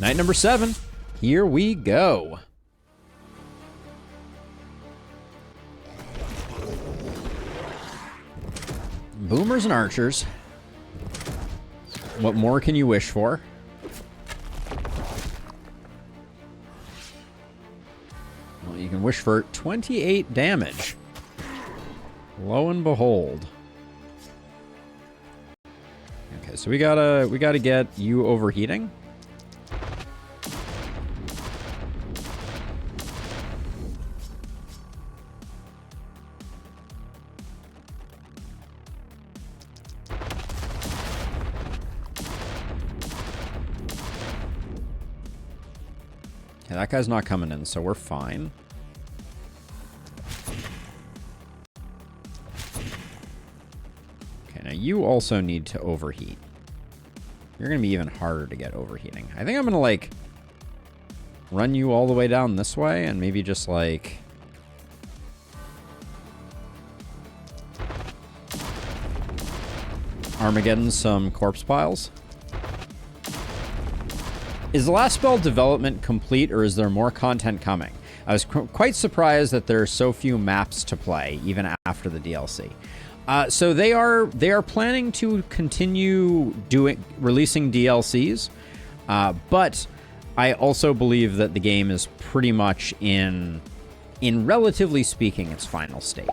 Night number 7. Here we go. Boomers and archers. What more can you wish for? Well, you can wish for 28 damage. Lo and behold. Okay, so we gotta get you overheating. Okay, that guy's not coming in, so we're fine. Okay, now you also need to overheat. You're gonna be even harder to get overheating. I think I'm gonna, like, run you all the way down this way and maybe just, like... Armageddon some corpse piles. Is the last spell development complete, or is there more content coming? I was quite surprised that there are so few maps to play, even after the DLC. So they are planning to continue releasing DLCs, but I also believe that the game is pretty much in relatively speaking, its final state.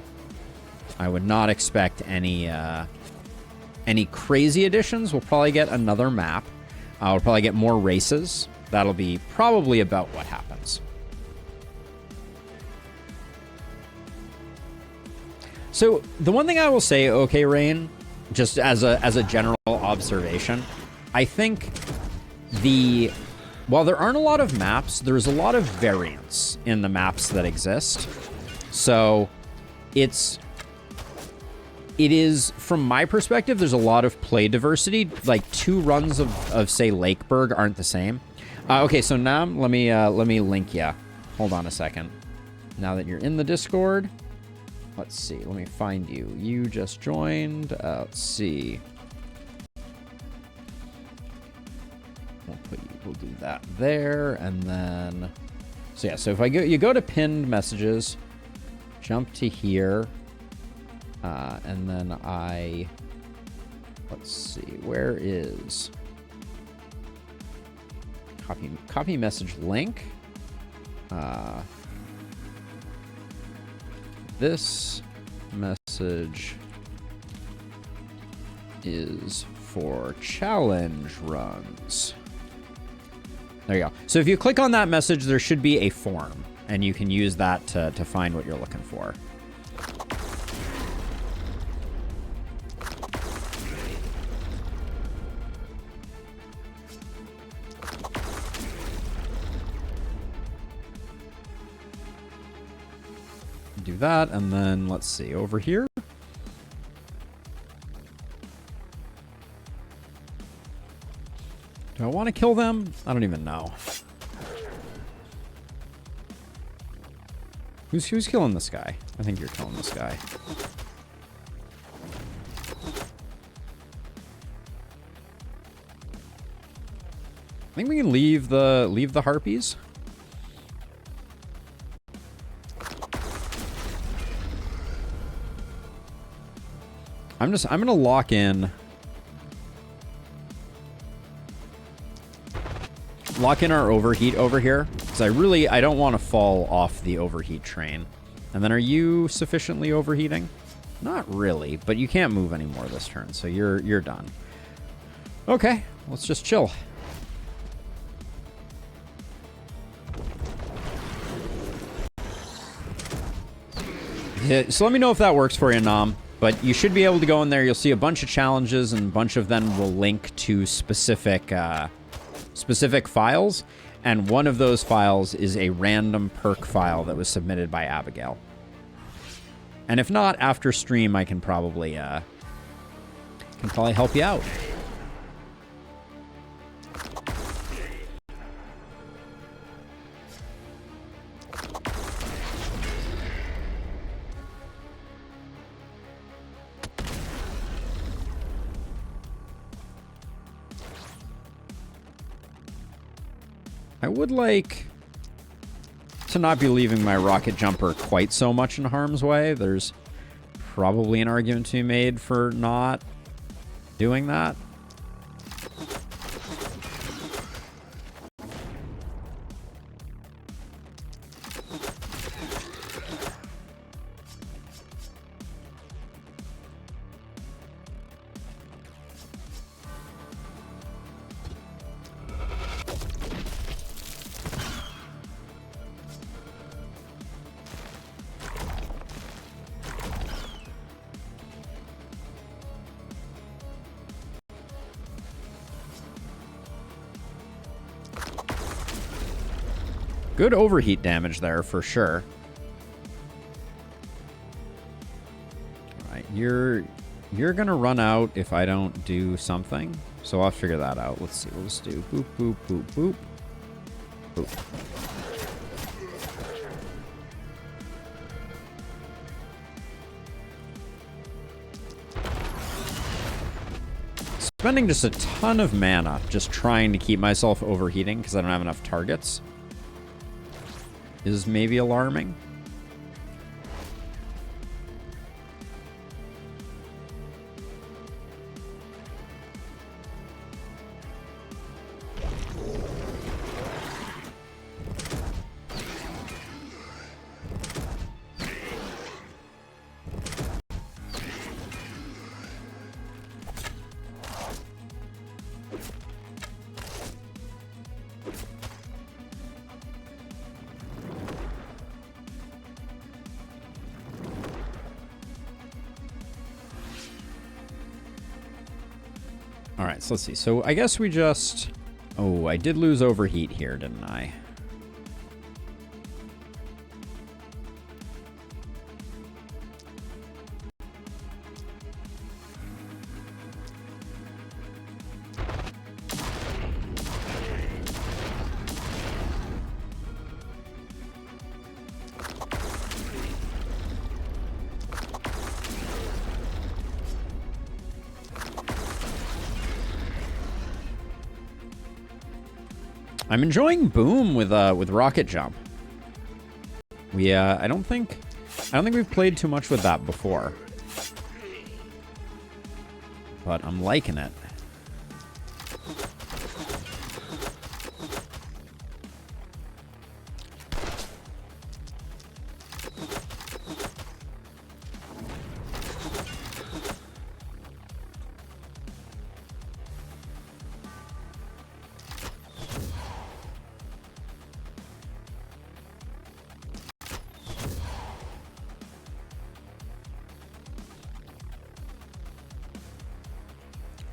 I would not expect any crazy additions. We'll probably get another map. We'll probably get more races. That'll be probably about what happens. So the one thing I will say, okay, Rain, just as a general observation, I think while there aren't a lot of maps, there's a lot of variance in the maps that exist. So it is, from my perspective, there's a lot of play diversity. Like, 2 runs of say, Lakeburg aren't the same. Okay, so now let me link ya. Hold on a second. Now that you're in the Discord, let's see. Let me find you. You just joined. Let's see. We'll do that there, and then. So yeah. So if you go to pinned messages, jump to here. And then let's see, where is copy message link? This message is for challenge runs. There you go. So if you click on that message, there should be a form, and you can use that to find what you're looking for. Do that, and then let's see, over here. Do I want to kill them? I don't even know. Who's killing this guy? I think you're killing this guy. I think we can leave the harpies. I'm gonna lock in our overheat over here, because I don't want to fall off the overheat train. And then, are you sufficiently overheating? Not really, but you can't move anymore this turn, so you're done. Okay, let's just chill. Yeah, so let me know if that works for you, Nam. But you should be able to go in there. You'll see a bunch of challenges, and a bunch of them will link to specific files. And one of those files is a random perk file that was submitted by Abigail. And if not, after stream, I can probably help you out. I would like to not be leaving my rocket jumper quite so much in harm's way. There's probably an argument to be made for not doing that. Good overheat damage there, for sure. Alright, you're gonna run out if I don't do something. So I'll figure that out. Let's see. We'll just do boop, boop, boop, boop. Boop. Spending just a ton of mana just trying to keep myself overheating because I don't have enough targets is maybe alarming. All right, so let's see. So I guess we just... Oh, I did lose overheat here, didn't I? I'm enjoying Boom with Rocket Jump. I don't think we've played too much with that before, but I'm liking it.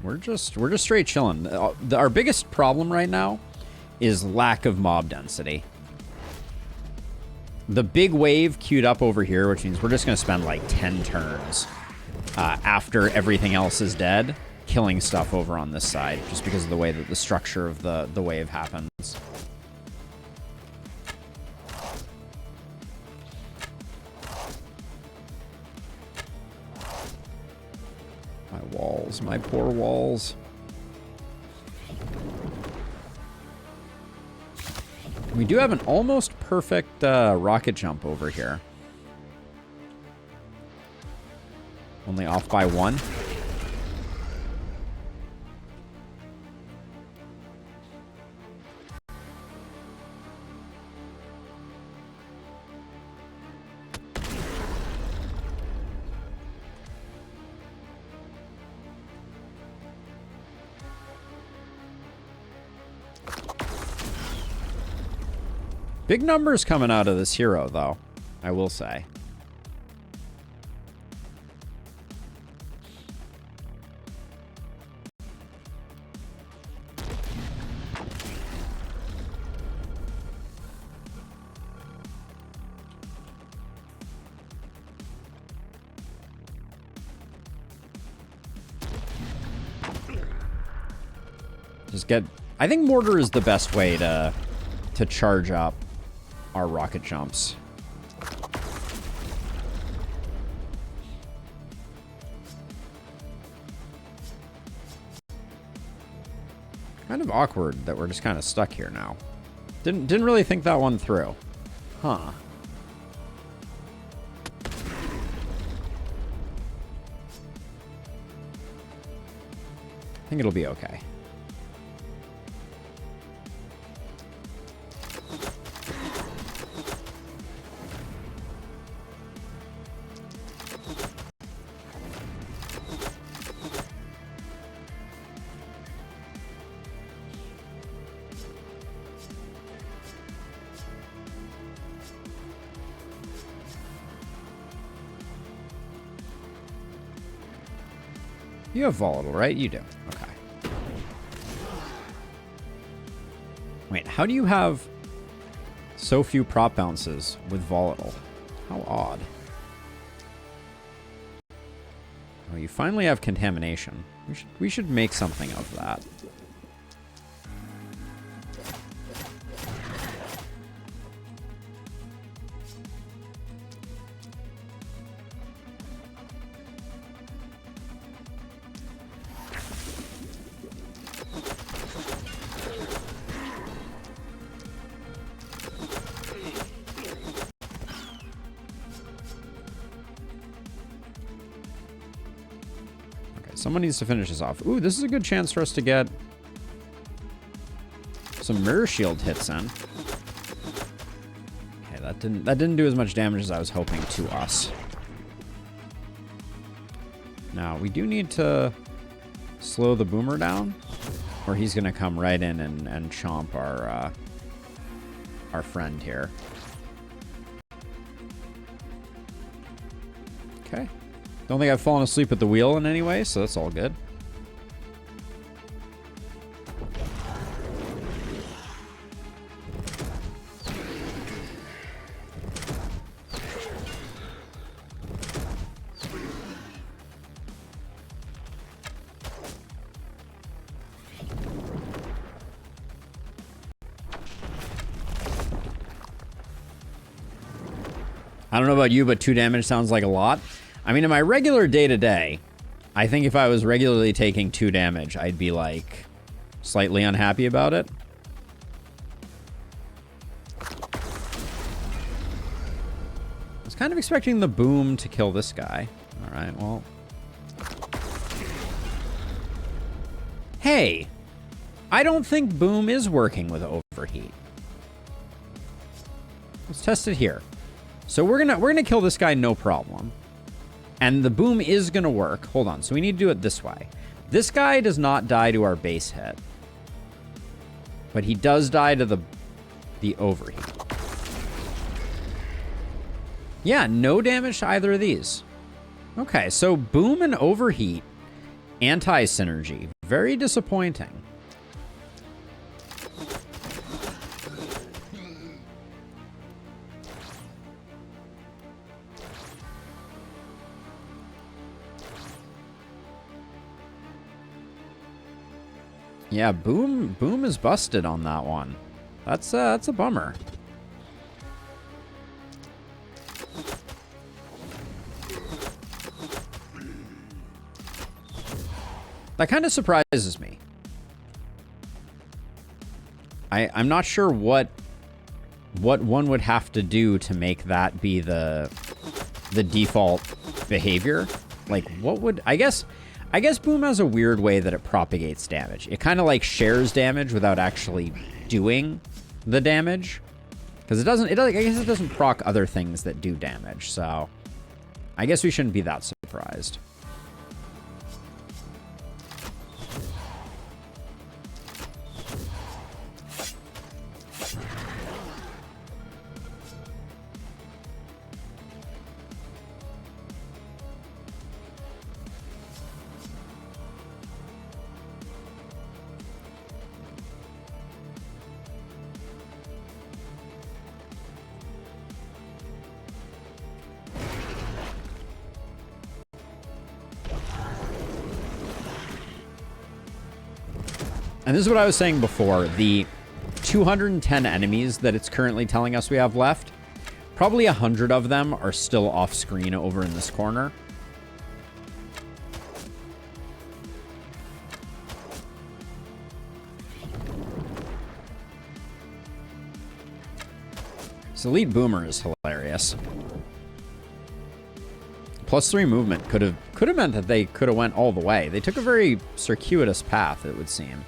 We're just straight chilling. Our biggest problem right now is lack of mob density. The big wave queued up over here, which means we're just going to spend like 10 turns after everything else is dead, killing stuff over on this side, just because of the way that the structure of the wave happens. My poor walls. We do have an almost perfect rocket jump over here. Only off by 1. Big numbers coming out of this hero, though, I will say. Just get... I think mortar is the best way to charge up our rocket jumps. Kind of awkward that we're just kind of stuck here now. Didn't really think that one through. Huh. I think it'll be okay. You have volatile, right? You do. Okay. Wait, how do you have so few prop bounces with volatile? How odd. Oh, you finally have contamination. We should make something of that. Someone needs to finish this off. Ooh, this is a good chance for us to get some mirror shield hits in. Okay, that didn't do as much damage as I was hoping to us. Now, we do need to slow the boomer down, or he's gonna come right in and chomp our friend here. Okay. Don't think I've fallen asleep at the wheel in any way, so that's all good. I don't know about you, but 2 damage sounds like a lot. I mean, in my regular day-to-day, I think if I was regularly taking 2 damage, I'd be, like, slightly unhappy about it. I was kind of expecting the boom to kill this guy. All right, well. Hey, I don't think boom is working with overheat. Let's test it here. So we're gonna kill this guy, no problem. And the boom is going to work. Hold on. So we need to do it this way. This guy does not die to our base hit. But he does die to the overheat. Yeah, no damage to either of these. Okay, so boom and overheat. Anti-synergy. Very disappointing. Yeah, boom is busted on that one. That's a bummer. That kind of surprises me. I'm not sure what one would have to do to make that be the default behavior. Like, what would... I guess boom has a weird way that it propagates damage. It kind of like shares damage without actually doing the damage. Because I guess it doesn't proc other things that do damage. So I guess we shouldn't be that surprised. And this is what I was saying before, the 210 enemies that it's currently telling us we have left, probably 100 of them are still off screen over in this corner. elite boomer is hilarious. +3 movement could have meant that they could have went all the way. They took a very circuitous path, it would seem.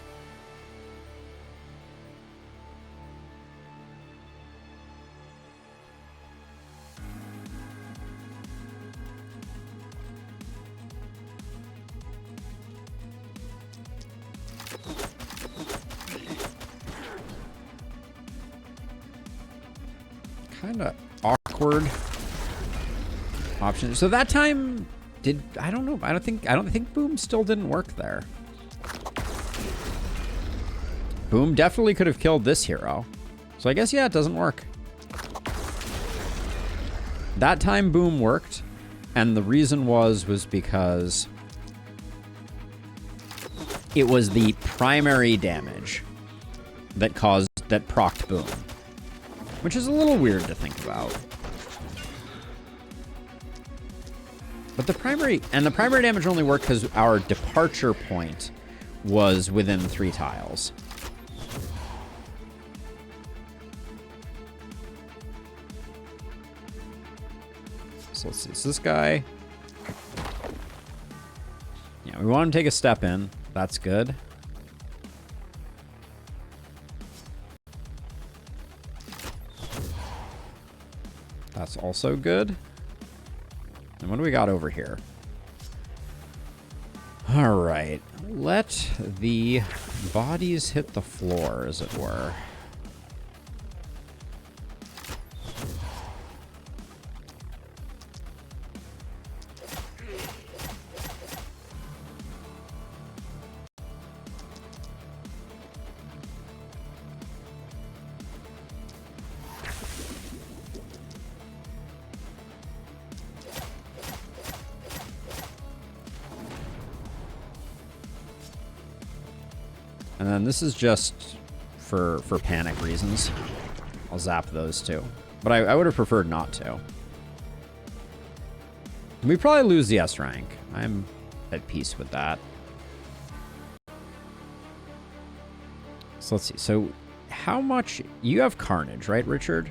Kind of awkward option. So that time I don't know. I don't think Boom still didn't work there. Boom definitely could have killed this hero. So I guess, yeah, it doesn't work. That time Boom worked, and the reason was because it was the primary damage that procced Boom. Which is a little weird to think about. But the primary damage only worked because our departure point was within 3 tiles. So let's see. So this guy, yeah, we want him to take a step in. That's good. That's also good. And what do we got over here? All right. Let the bodies hit the floor, as it were. And then this is just for panic reasons. I'll zap those two. But I would have preferred not to. We probably lose the S rank. I'm at peace with that. So let's see. So how much... You have Carnage, right, Richard?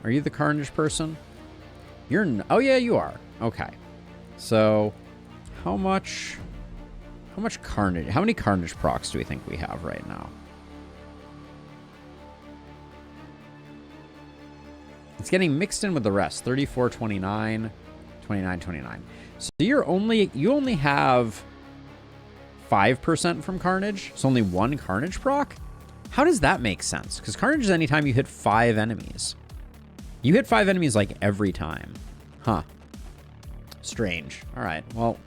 Are you the Carnage person? You're... Oh, yeah, you are. Okay. So how much Carnage... How many Carnage procs do we think we have right now? It's getting mixed in with the rest. 34, 29, 29, 29. So you only have 5% from Carnage? So only 1 Carnage proc? How does that make sense? Because Carnage is anytime you hit 5 enemies. You hit 5 enemies like every time. Huh. Strange. All right, well...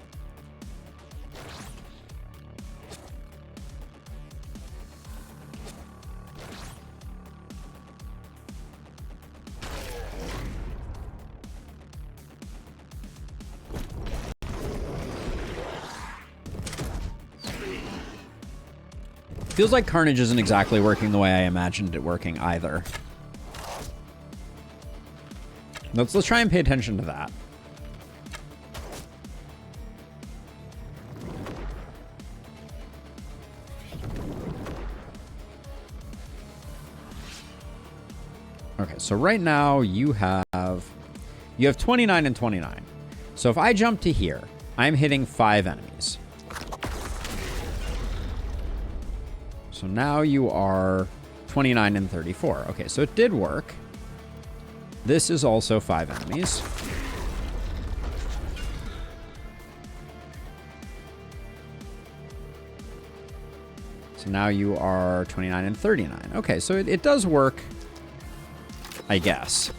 Feels like Carnage isn't exactly working the way I imagined it working either. Let's try and pay attention to that. Okay, so right now you have 29 and 29. So if I jump to here, I'm hitting 5 enemies. So now you are 29 and 34. Okay, so it did work. This is also 5 enemies. So now you are 29 and 39. Okay, so it does work, I guess.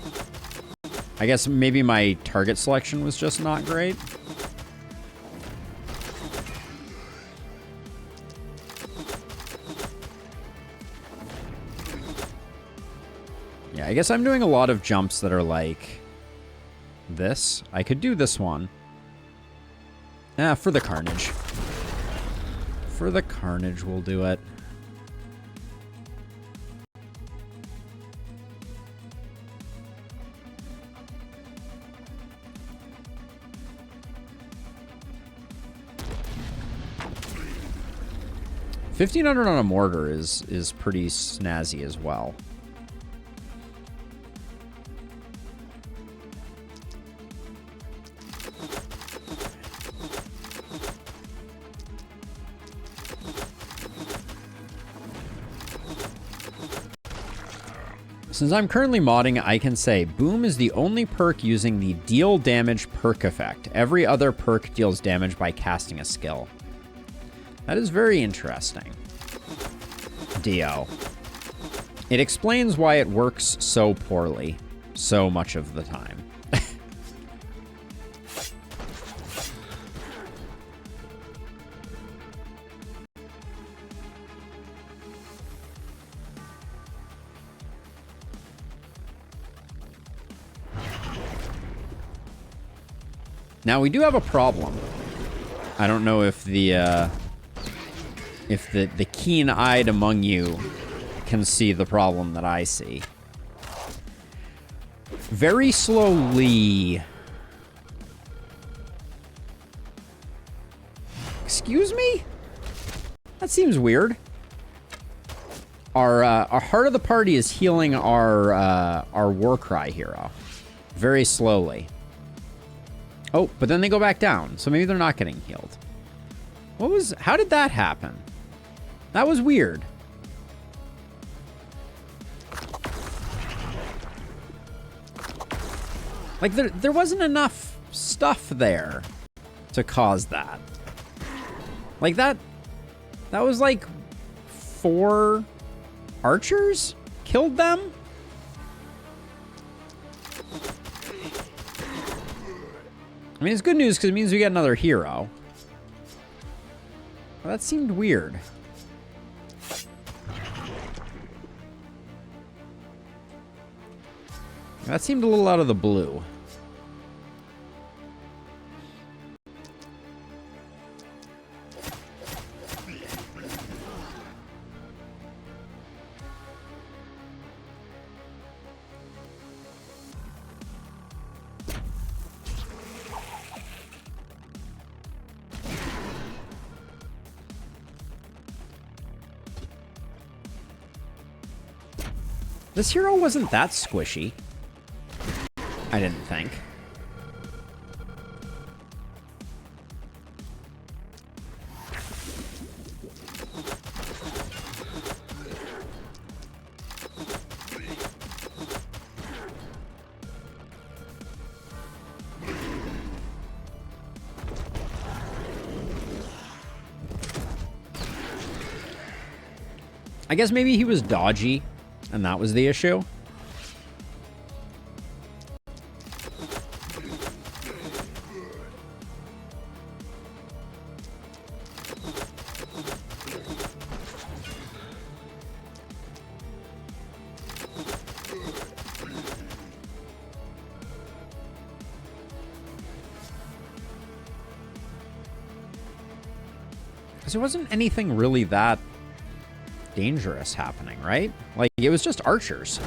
I guess maybe my target selection was just not great. Yeah, I guess I'm doing a lot of jumps that are like this. I could do this one. For the Carnage. For the Carnage, we'll do it. $1,500 on a mortar is pretty snazzy as well. Since I'm currently modding, I can say Boom is the only perk using the deal damage perk effect. Every other perk deals damage by casting a skill. That is very interesting. Dio. It explains why it works so poorly so much of the time. Now we do have a problem. I don't know if the keen-eyed among you can see the problem that I see. Very slowly. Excuse me? That seems weird. Our heart of the party is healing our Warcry hero very slowly. Oh, but then they go back down, so maybe they're not getting healed. How did that happen? That was weird. Like, there wasn't enough stuff there to cause that. Like, that was like 4 archers killed them? I mean, it's good news because it means we get another hero. Well, that seemed weird. That seemed a little out of the blue. This hero wasn't that squishy. I didn't think. I guess maybe he was dodgy. And that was the issue. Because there wasn't anything really that dangerous happening, right? Like, it was just archers.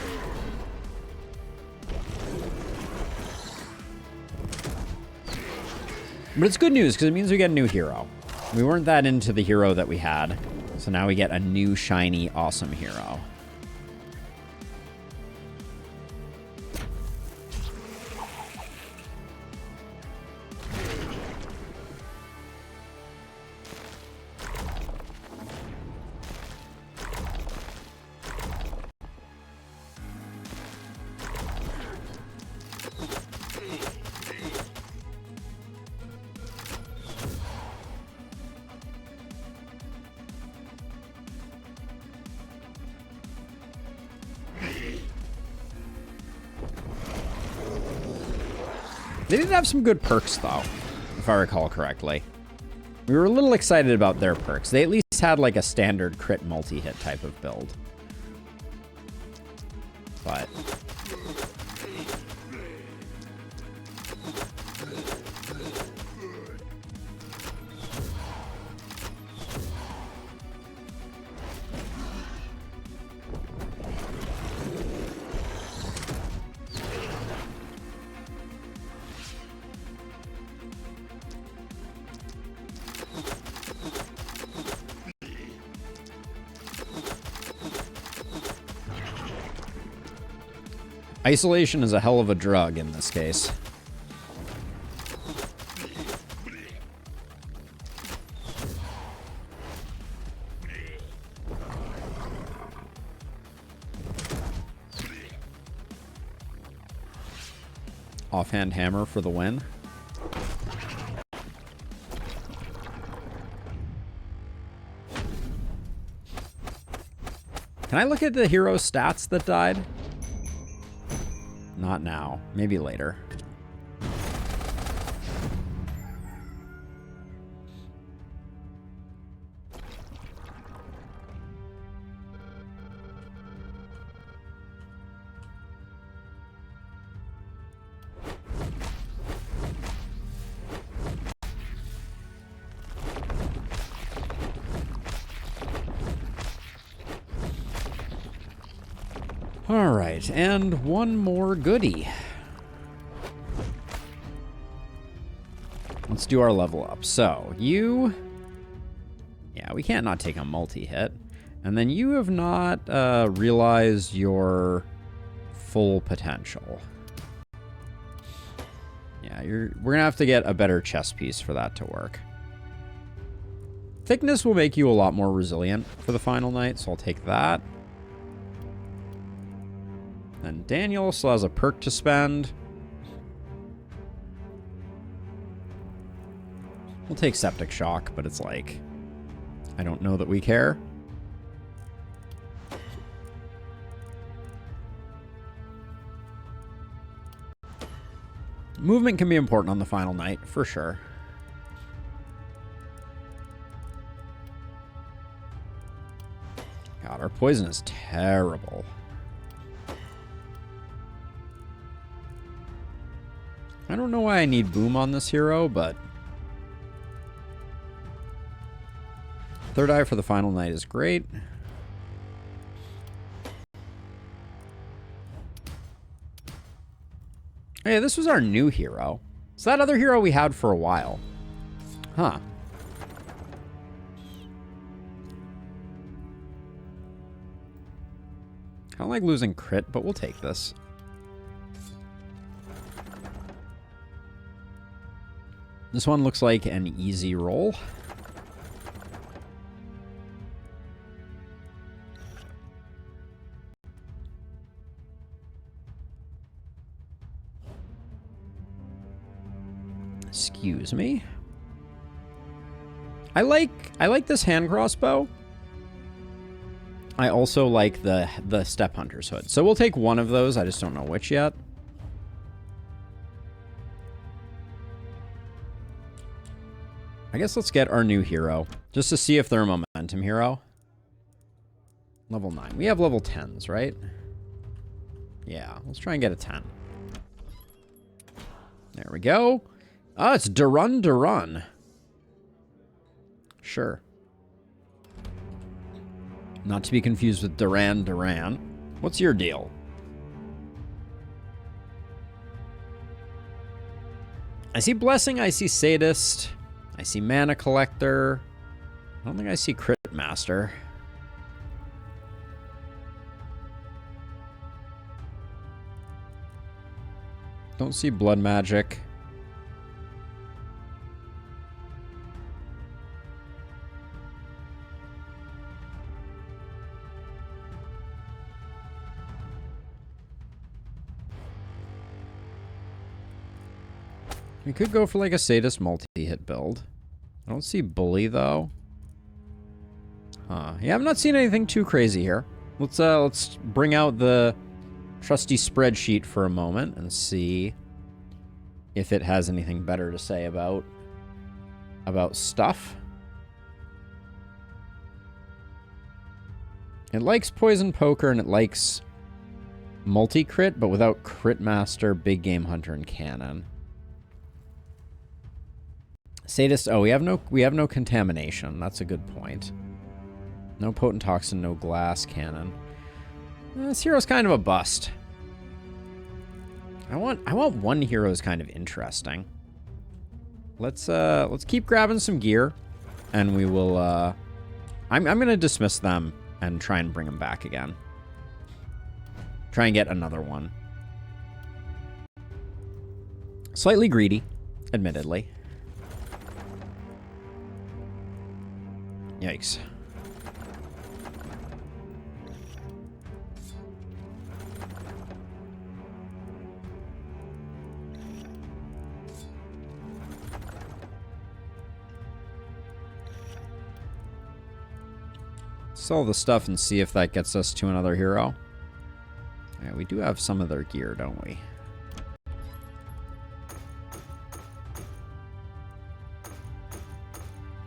But it's good news because it means we get a new hero. We weren't that into the hero that we had, so now we get a new, shiny, awesome hero. They did have some good perks, though, if I recall correctly. We were a little excited about their perks. They at least had, like, a standard crit multi-hit type of build. But isolation is a hell of a drug in this case. Offhand hammer for the win. Can I look at the hero stats that died? Not now. Maybe later. All right, and one more goodie. Let's do our level up. So, you... Yeah, we can't not take a multi-hit. And then you have not realized your full potential. Yeah, we're going to have to get a better chess piece for that to work. Thickness will make you a lot more resilient for the final night, so I'll take that. And Daniel still has a perk to spend. We'll take Septic Shock, but it's like, I don't know that we care. Movement can be important on the final night, for sure. God, our poison is terrible. I don't know why I need Boom on this hero, but... Third Eye for the final night is great. Hey, this was our new hero. It's that other hero we had for a while. Huh. I don't like losing crit, but we'll take this. This one looks like an easy roll. Excuse me. I like this hand crossbow. I also like the Step Hunter's hood. So we'll take one of those. I just don't know which yet. I guess let's get our new hero, just to see if they're a momentum hero. Level 9. We have level 10s, right? Yeah, let's try and get a 10. There we go. Oh, it's Durun. Sure. Not to be confused with Duran. What's your deal? I see Blessing, I see Sadist. I see Mana Collector. I don't think I see Crit Master. Don't see Blood Magic. We could go for like a Sadist multi-hit build. I don't see Bully though. Huh. Yeah, I'm not seeing anything too crazy here. Let's bring out the trusty spreadsheet for a moment and see if it has anything better to say about stuff. It likes Poison Poker and it likes multi-crit, but without Crit Master, Big Game Hunter, and Cannon. Sadist, oh, we have no contamination. That's a good point. No potent toxin, no glass cannon. This hero's kind of a bust. I want one hero is kind of interesting. Let's keep grabbing some gear, and we will. I'm gonna dismiss them and try and bring them back again. Try and get another one. Slightly greedy, admittedly. Yikes. Sell the stuff and see if that gets us to another hero. Yeah, we do have some of their gear, don't we?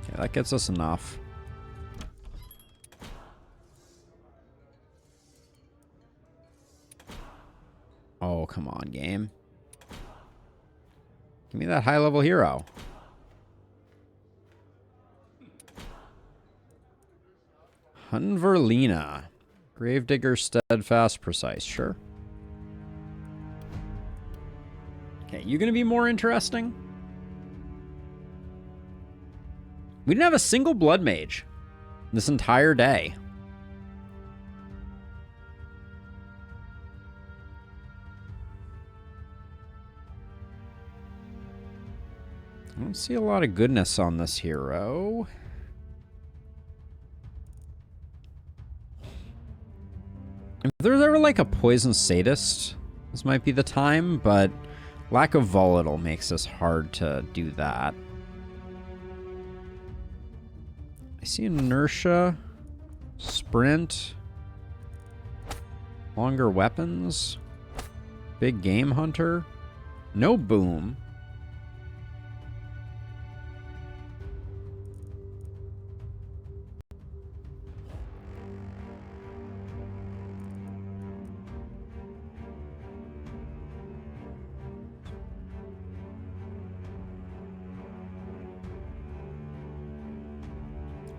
Okay, that gets us enough. Oh, come on, game. Give me that high-level hero. Hunverlina. Gravedigger, steadfast, precise. Sure. Okay, you gonna be more interesting? We didn't have a single blood mage this entire day. I don't see a lot of goodness on this hero. If there's ever like a poison sadist, this might be the time, but lack of volatile makes this hard to do that. I see inertia, sprint, longer weapons, big game hunter, no boom.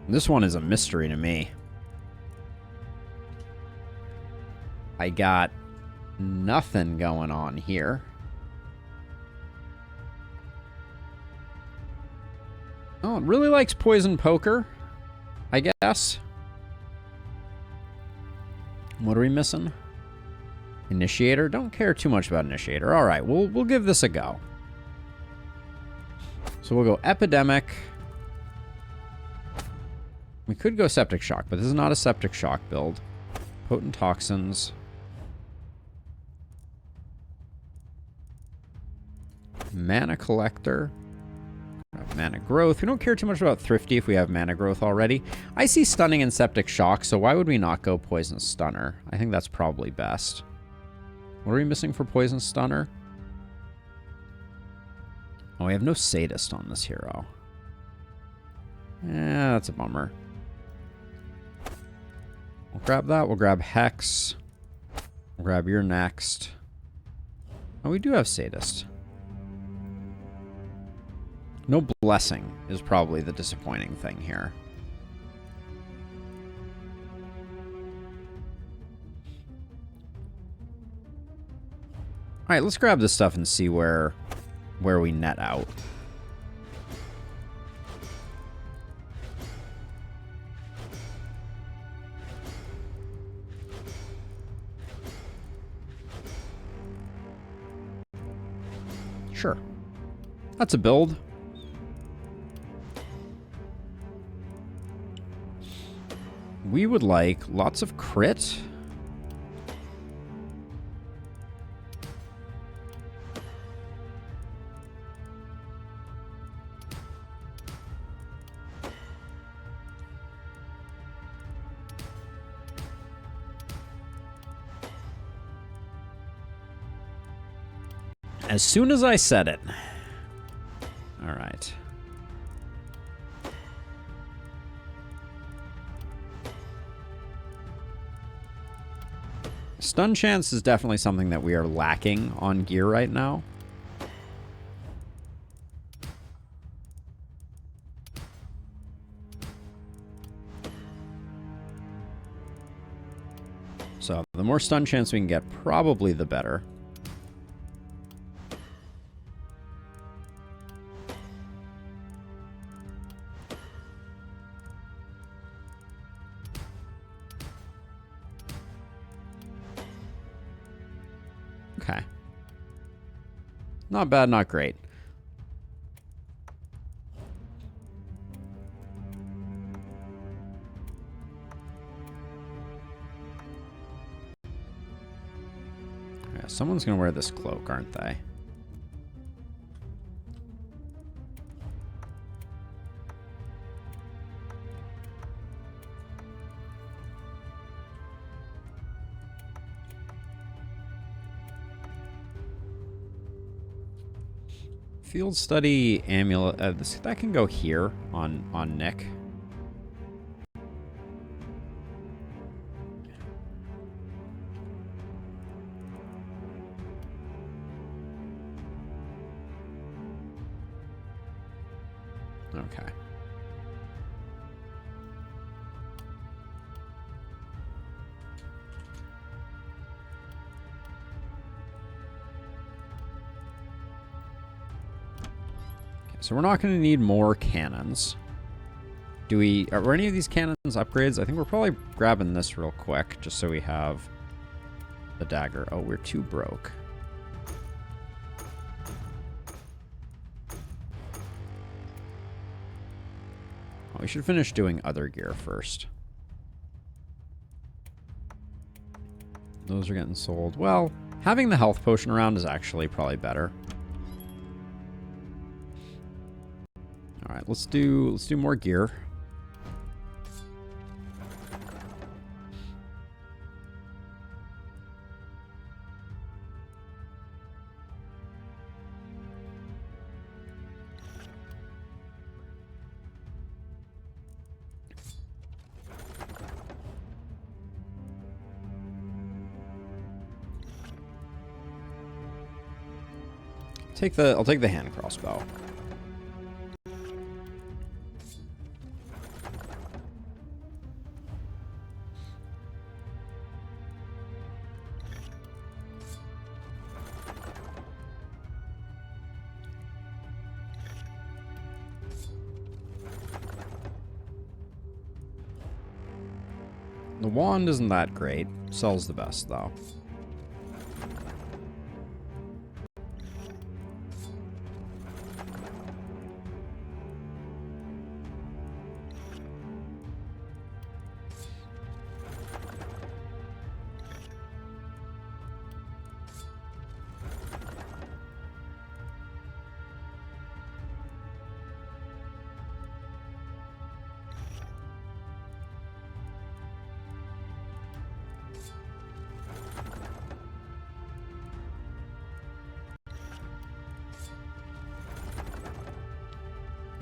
This one is a mystery to me. I got nothing going on here. Oh, it really likes poison poker, I guess. What are we missing? Initiator? Don't care too much about Initiator. All right, we'll give this a go. So we'll go Epidemic. We could go Septic Shock, but this is not a Septic Shock build. Potent Toxins. Mana Collector. Mana Growth. We don't care too much about Thrifty if we have Mana Growth already. I see Stunning and Septic Shock, so why would we not go Poison Stunner? I think that's probably best. What are we missing for Poison Stunner? Oh, we have no Sadist on this hero. Yeah, that's a bummer. We'll grab that. We'll grab Hex. We'll grab your next. Oh, we do have Sadist. No Blessing is probably the disappointing thing here. All right, let's grab this stuff and see where we net out. Sure. That's a build. We would like lots of crit. As soon as I said it. All right. Stun chance is definitely something that we are lacking on gear right now. So the more stun chance we can get, probably the better. Okay. Not bad, not great. Yeah, someone's gonna wear this cloak, aren't they? Field study amulet. That can go here on Nick. Okay. So we're not going to need more cannons. Are any of these cannons upgrades? I think we're probably grabbing this real quick, just so we have the dagger. Oh, we're too broke. Oh, we should finish doing other gear first. Those are getting sold. Well, having the health potion around is actually probably better. All right, let's do more gear. I'll take the hand crossbow. The wand isn't that great. Sells the best, though.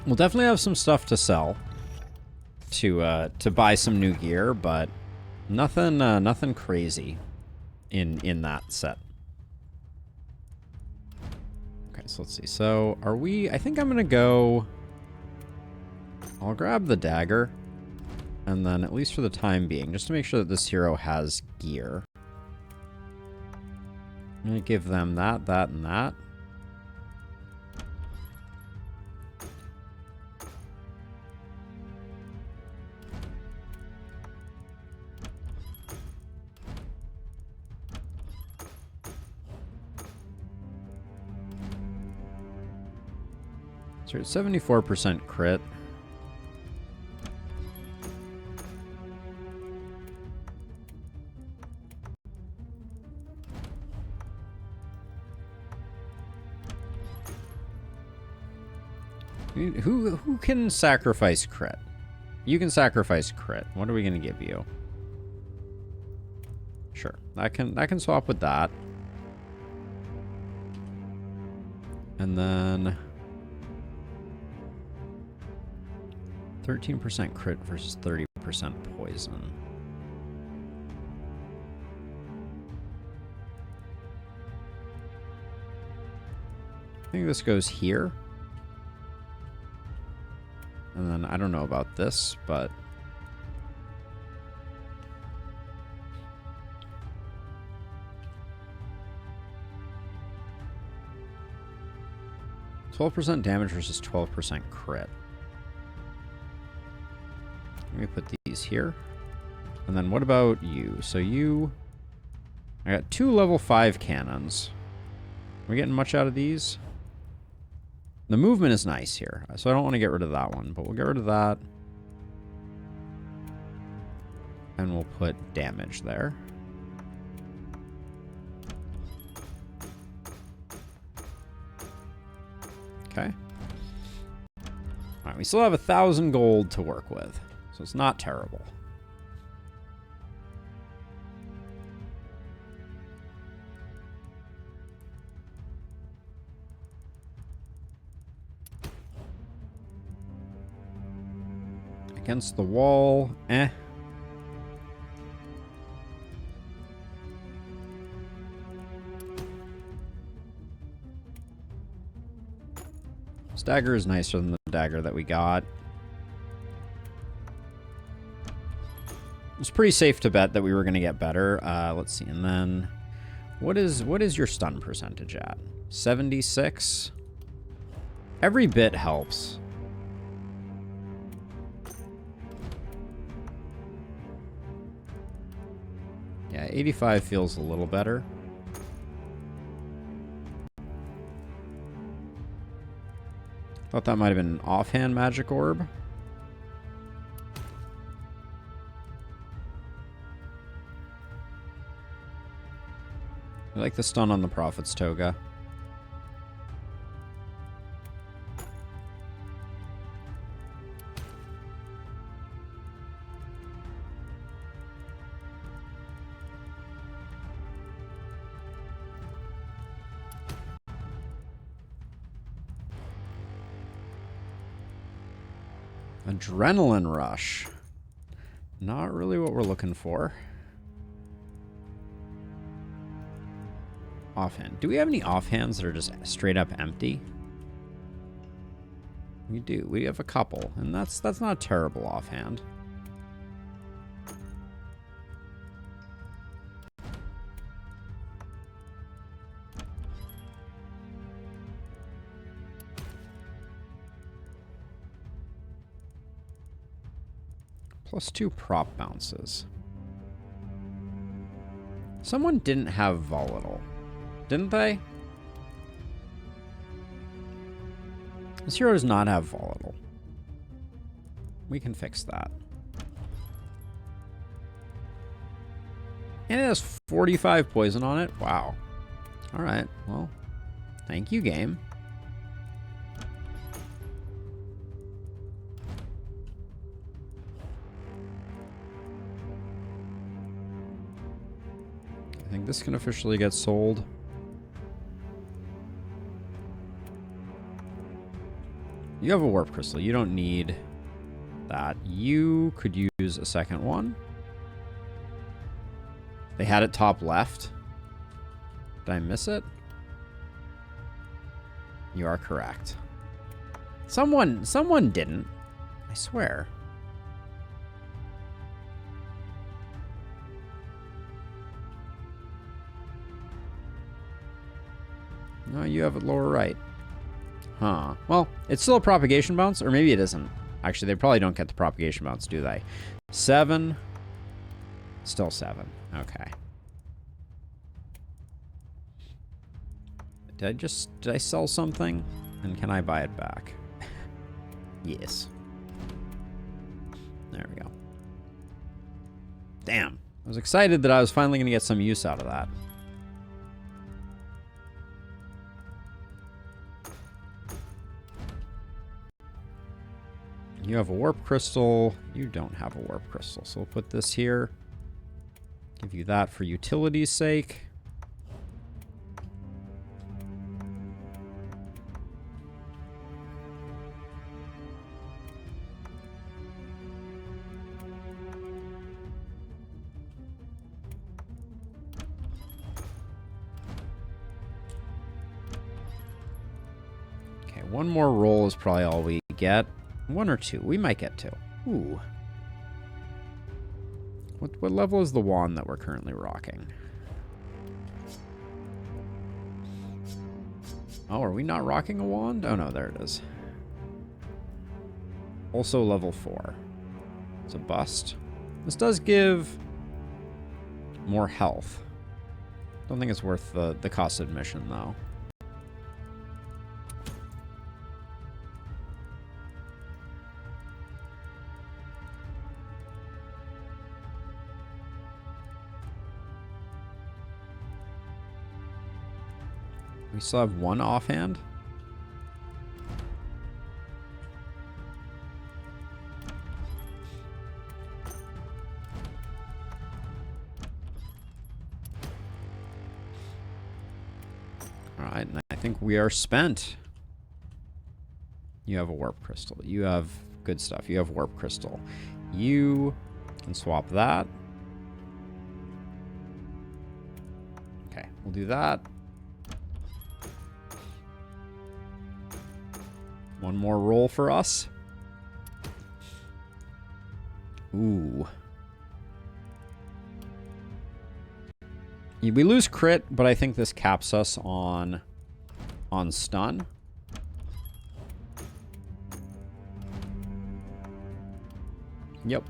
We'll definitely have some stuff to sell to buy some new gear, but nothing crazy in that set. Okay, so let's see. So are we? I think I'm gonna go. I'll grab the dagger, and then at least for the time being, just to make sure that this hero has gear, I'm gonna give them that, and that. So it's 74% crit. Who can sacrifice crit? You can sacrifice crit. What are we gonna give you? Sure, I can swap with that. And then 13% crit versus 30% poison. I think this goes here. And then I don't know about this, but 12% damage versus 12% crit. Let me put these here. And then what about you? So you... I got 2 level 5 cannons. Are we getting much out of these? The movement is nice here, so I don't want to get rid of that one, but we'll get rid of that. And we'll put damage there. Okay. Alright, we still have 1,000 gold to work with, so it's not terrible. Against the wall. Eh. This dagger is nicer than the dagger that we got. It's pretty safe to bet that we were going to get better. Let's see. And then what is your stun percentage at? 76? Every bit helps. Yeah, 85 feels a little better. Thought that might have been an offhand magic orb. I like the stun on the Prophet's Toga. Adrenaline rush. Not really what we're looking for. Offhand. Do we have any offhands that are just straight up empty? We do. We have a couple, and that's not a terrible offhand. +2 prop bounces. Someone didn't have volatile, didn't they? This hero does not have volatile. We can fix that. And it has 45 poison on it. Wow. All right. Well, thank you, game. I think this can officially get sold. You have a warp crystal. You don't need that. You could use a second one. They had it top left. Did I miss it? You are correct. Someone didn't. I swear. No, you have it lower right. Huh. Well, it's still a propagation bounce, or maybe it isn't. Actually, they probably don't get the propagation bounce, do they? 7. Still 7. Okay. Did I sell something? And can I buy it back? Yes. There we go. Damn. I was excited that I was finally going to get some use out of that. You have a warp crystal. You don't have a warp crystal. So we'll put this here. Give you that for utility's sake. Okay, one more roll is probably all we get. 1 or 2. We might get 2. Ooh. What level is the wand that we're currently rocking? Oh, are we not rocking a wand? Oh, no, there it is. Also level 4. It's a bust. This does give more health. Don't think it's worth the cost of admission, though. We still have one offhand. All right, and I think we are spent. You have a warp crystal. You have good stuff. You have warp crystal. You can swap that. Okay, we'll do that. One more roll for us. Ooh. We lose crit, but I think this caps us on stun. Yep.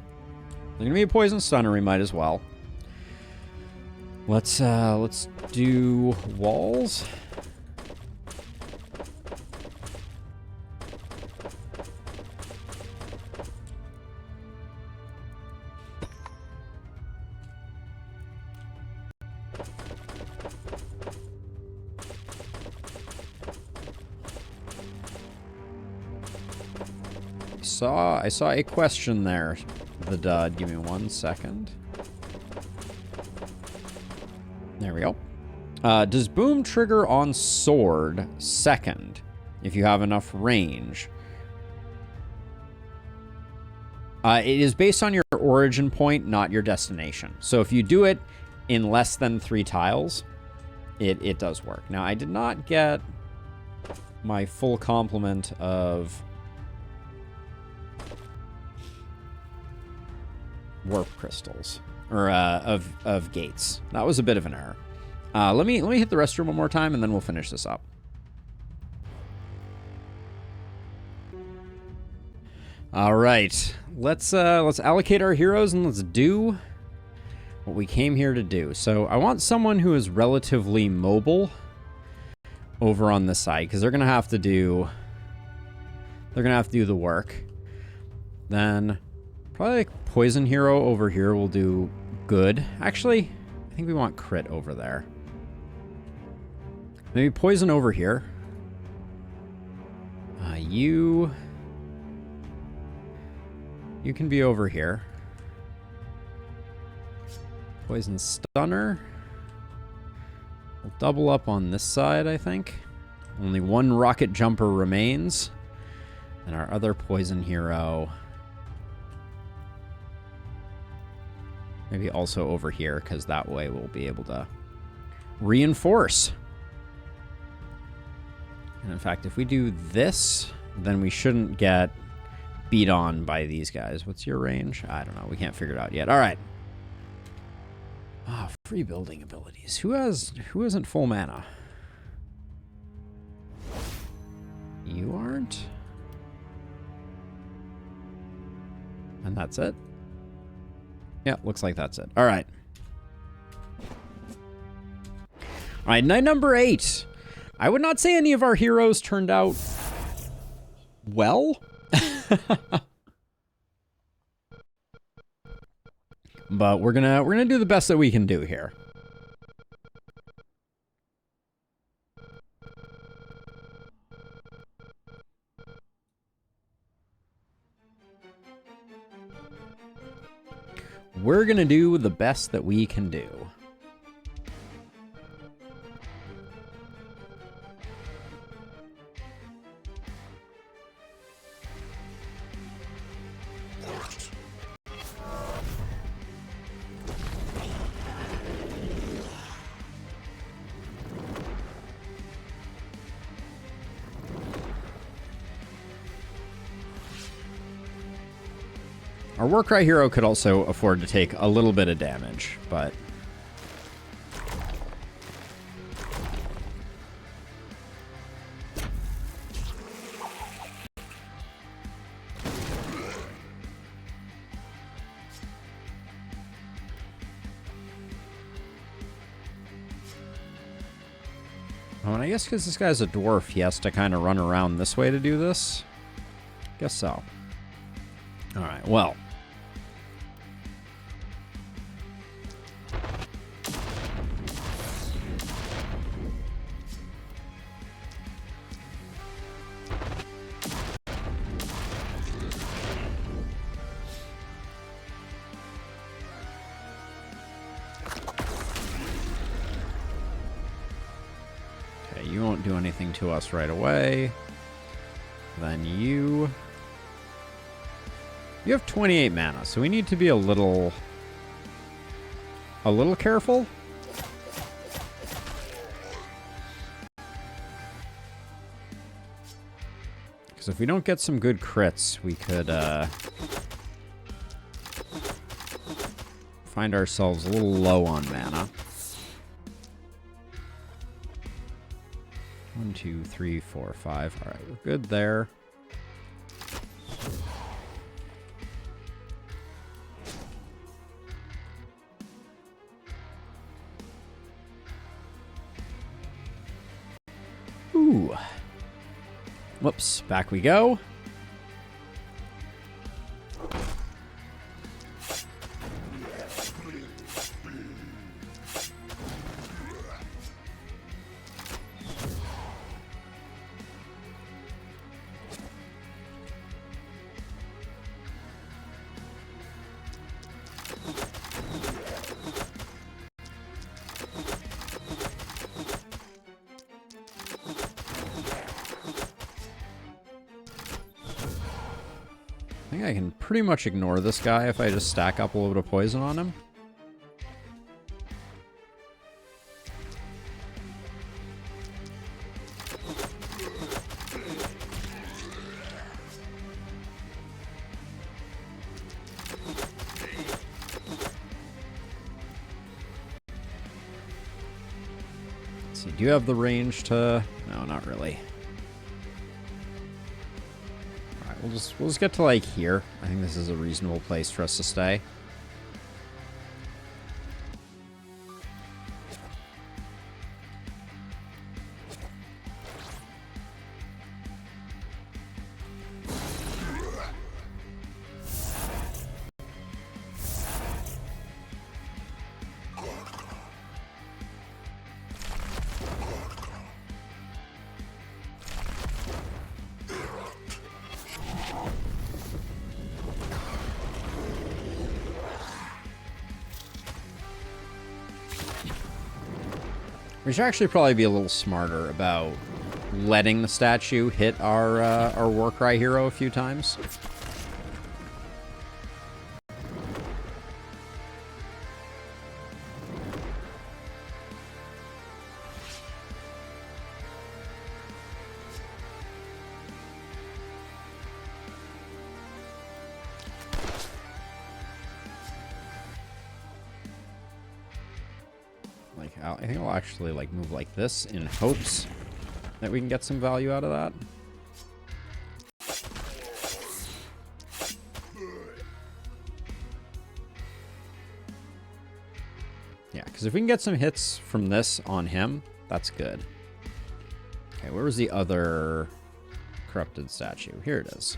There's gonna be a poison stunner, we might as well. Let's do walls. I saw a question there. The dud. Give me 1 second. There we go. Does boom trigger on sword second if you have enough range? It is based on your origin point, not your destination. So if you do it in less than 3 tiles, it does work. Now, I did not get my full complement of warp crystals, or of gates. That was a bit of an error. Let me hit the restroom one more time, and then we'll finish this up. All right, let's allocate our heroes and let's do what we came here to do. So I want someone who is relatively mobile over on this side, because they're gonna have to do the work. Then probably like poison hero over here will do good. Actually, I think we want crit over there. Maybe poison over here. You can be over here. Poison stunner. We'll double up on this side, I think. Only one rocket jumper remains. And our other poison hero maybe also over here, because that way we'll be able to reinforce. And in fact, if we do this, then we shouldn't get beat on by these guys. What's your range? I don't know. We can't figure it out yet. All right. Ah, free building abilities. Who isn't full mana? You aren't? And that's it? Yeah, looks like that's it. All right. All right, night number 8. I would not say any of our heroes turned out well. But we're gonna do the best that we can do here. We're gonna do the best that we can do. Our Warcry hero could also afford to take a little bit of damage, but oh, and I guess because this guy's a dwarf, he has to kind of run around this way to do this. Guess so. All right, well. You won't do anything to us right away. Then you You have 28 mana, so we need to be a little careful. Because if we don't get some good crits, we could find ourselves a little low on mana. 1, 2, 3, 4, 5. All right, we're good there. Ooh. Whoops, back we go. I think I can pretty much ignore this guy if I just stack up a little bit of poison on him. Let's see, do you have the range to... No, not really. We'll just get to, like, here. I think this is a reasonable place for us to stay. We should actually probably be a little smarter about letting the statue hit our Warcry hero a few times. I think I'll actually like move like this in hopes that we can get some value out of that. Yeah, because if we can get some hits from this on him, that's good. Okay, where was the other corrupted statue? Here it is.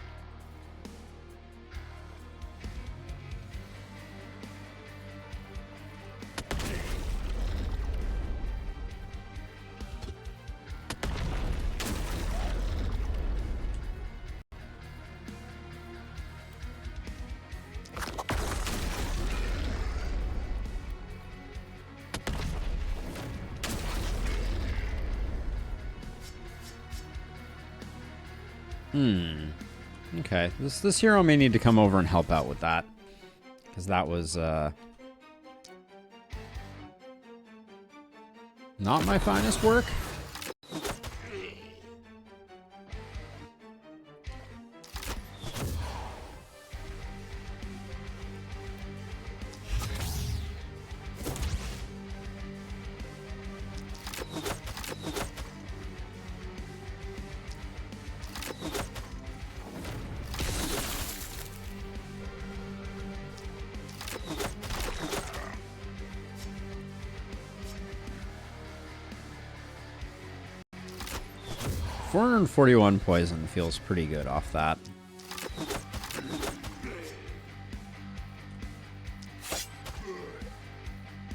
Okay, this hero may need to come over and help out with that, because that was not my finest work. $441 poison feels pretty good off that.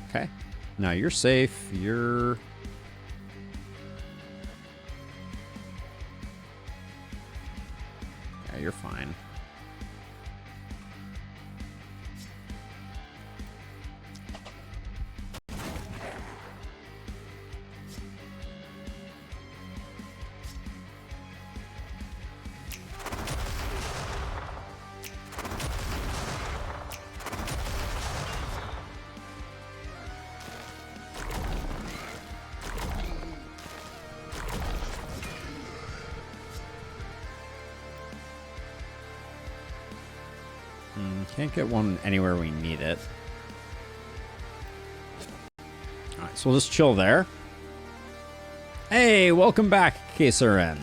Okay. Now you're safe. Yeah, you're fine. Can't get one anywhere we need it. Alright, so we'll just chill there. Hey, welcome back, Kasarin.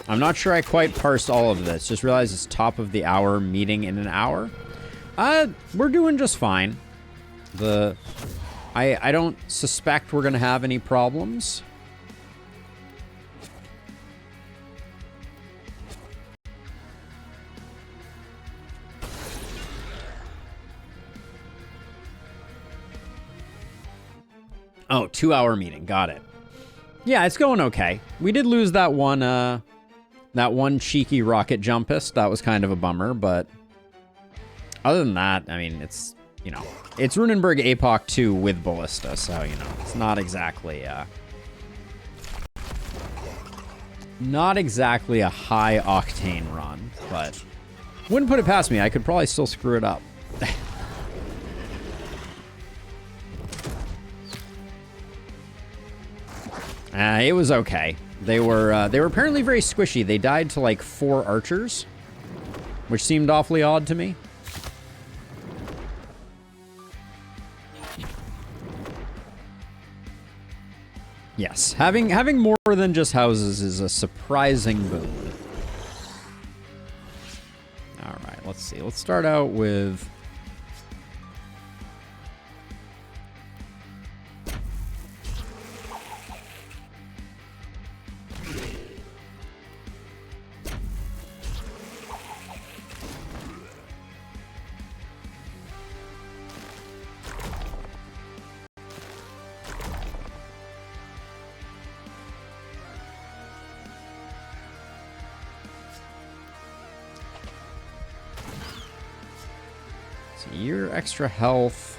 I'm not sure I quite parsed all of this. Just realized it's top of the hour meeting in an hour. We're doing just fine. I don't suspect we're gonna have any problems. Oh, 2-hour meeting. Got it. Yeah, it's going okay. We did lose that one cheeky rocket jumpist. That was kind of a bummer, but other than that, I mean, it's, you know, it's Runenberg APOC 2 with Ballista, so, you know, it's not exactly a high octane run, but wouldn't put it past me. I could probably still screw it up. It was okay. They were apparently very squishy. They died to like 4 archers, which seemed awfully odd to me. Yes, having more than just houses is a surprising boon. All right, let's see. Let's start out with your extra health.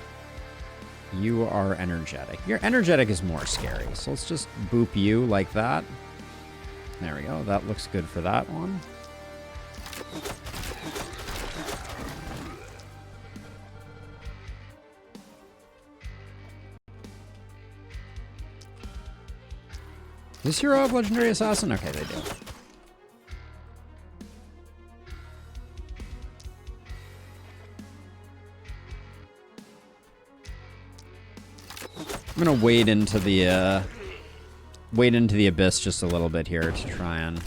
You are energetic. Your energetic is more scary, so let's just boop you like that. There we go. That looks good for that one. Does this hero have Legendary Assassin? Okay, they do. I'm gonna wade into the abyss just a little bit here to try and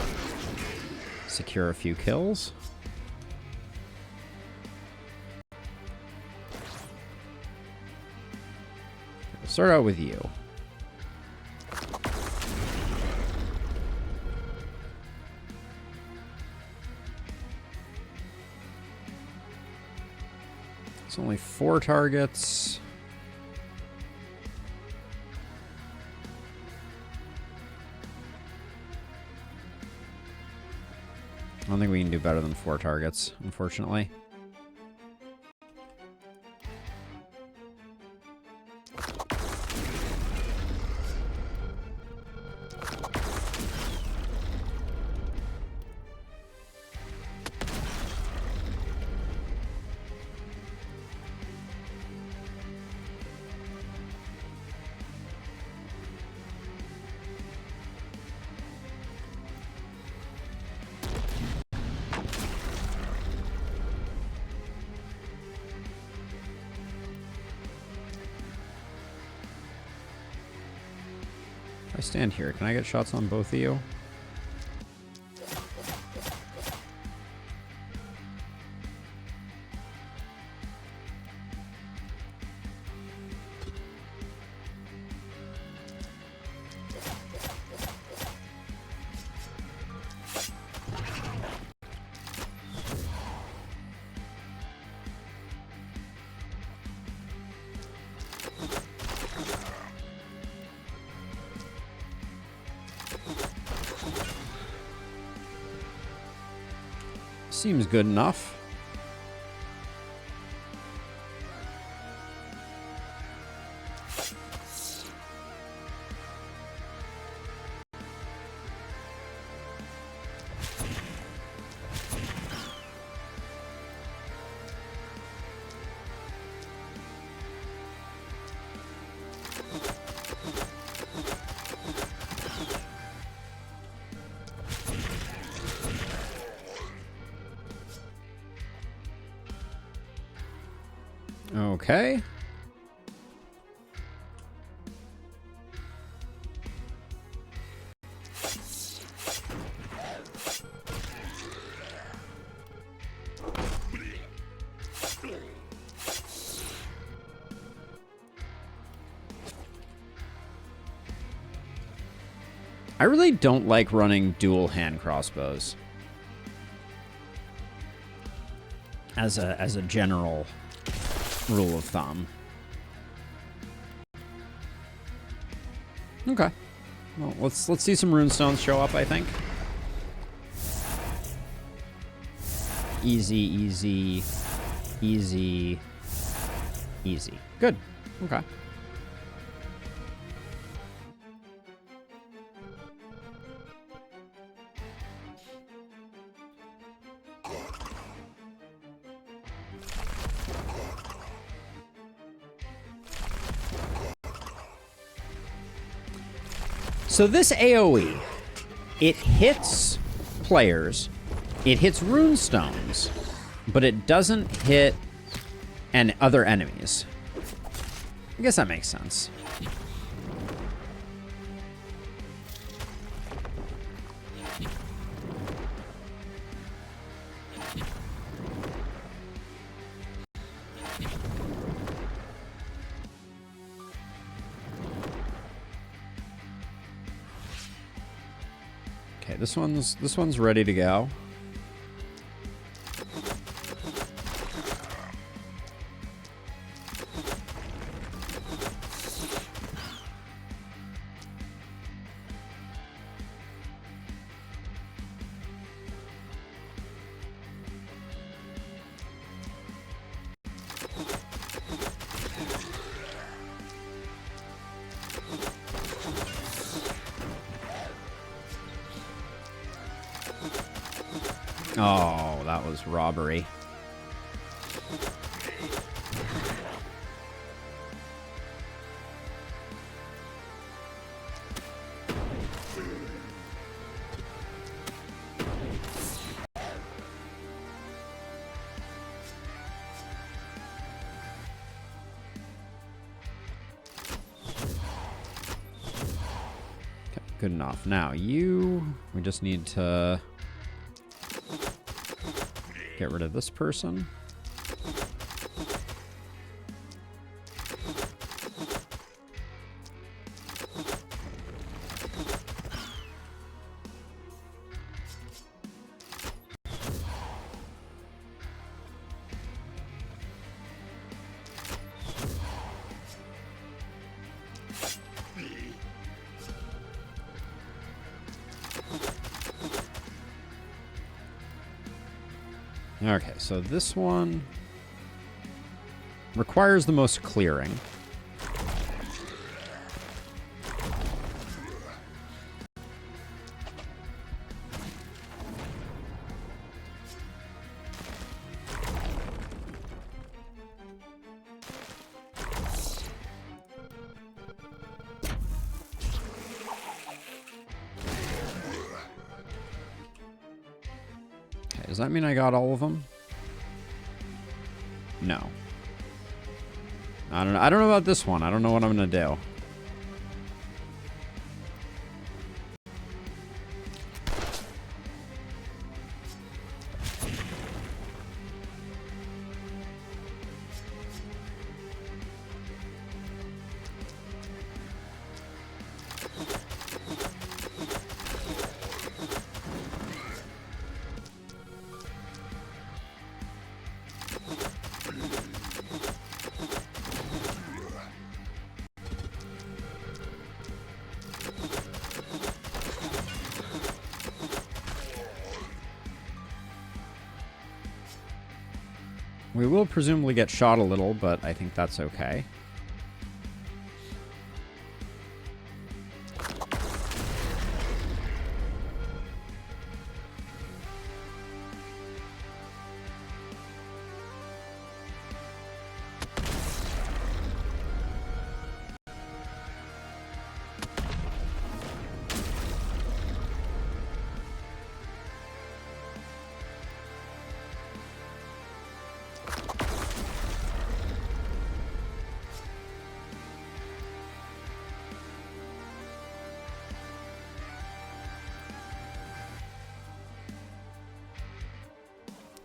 secure a few kills. We'll start out with you. It's only 4 targets. I don't think we can do better than 4 targets, unfortunately. If I stand here, can I get shots on both of you? Seems good enough. Okay. I really don't like running dual hand crossbows as a general rule of thumb. Okay. Well, let's see some runestones show up, I think. Easy, easy, easy, easy. Good. Okay. So this AoE, it hits players, it hits runestones, but it doesn't hit other enemies. I guess that makes sense. Okay, this one's ready to go. Oh, that was robbery. Okay, good enough. Now we just need to get rid of this person. Okay, so this one requires the most clearing. Does that mean I got all of them? No. I don't know. I don't know about this one. I don't know what I'm gonna do. We will presumably get shot a little, but I think that's okay.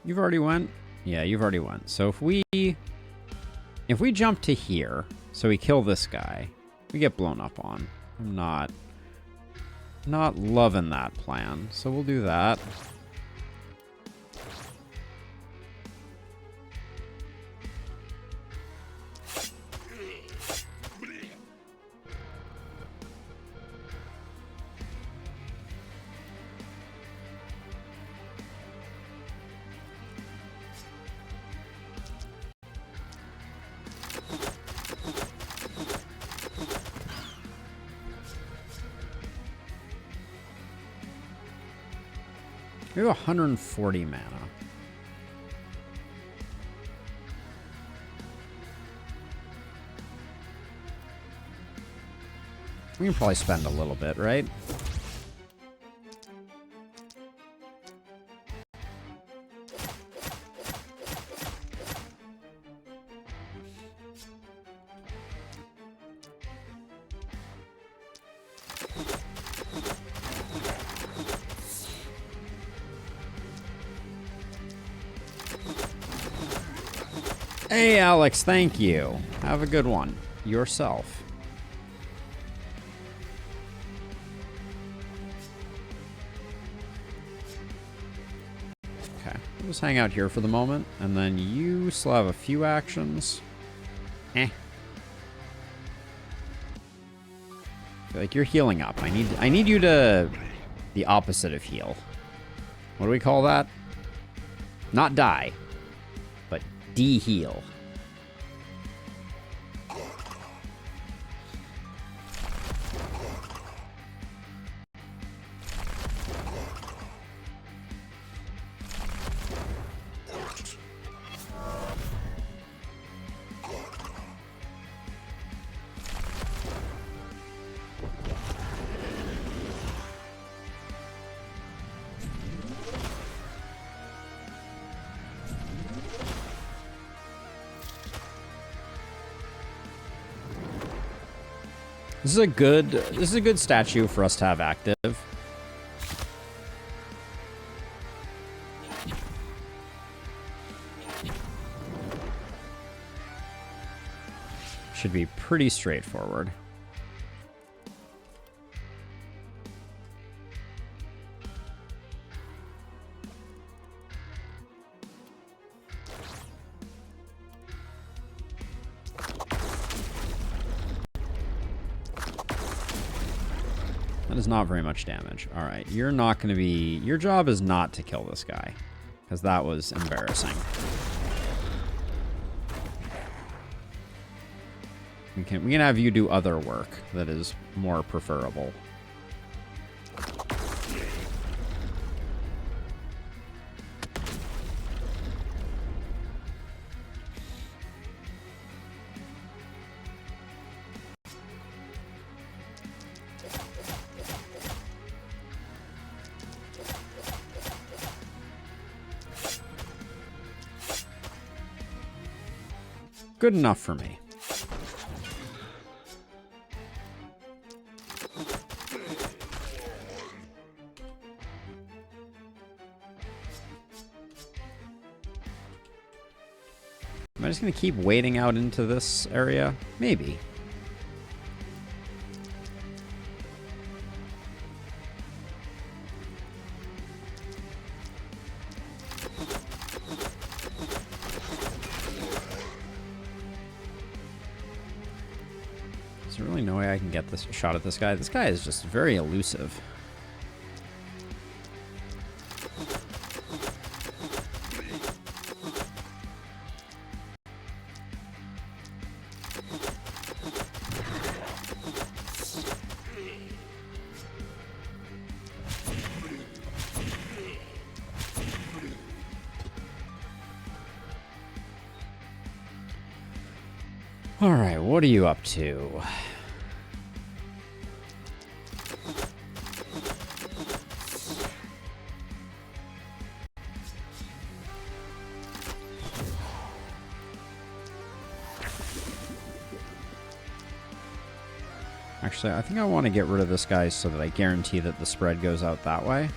You've already went? Yeah, you've already went. So if we jump to here, so we kill this guy, we get blown up on. I'm not loving that plan. So we'll do that. We have 140 mana. We can probably spend a little bit, right? Hey, Alex, thank you. Have a good one. Yourself. Okay, we'll just hang out here for the moment, and then you still have a few actions. I feel like you're healing up. I need you to the opposite of heal. What do we call that? Not die, but de-heal. This is a good statue for us to have active. Should be pretty straightforward. That is not very much damage. All right, you're not going to be... Your job is not to kill this guy, because that was embarrassing. We can have you do other work that is more preferable. Good enough for me. Am I just going to keep wading out into this area? Maybe. Is there really no way I can get this shot at this guy? This guy is just very elusive. All right, what are you up to? Actually, I think I want to get rid of this guy so that I guarantee that the spread goes out that way.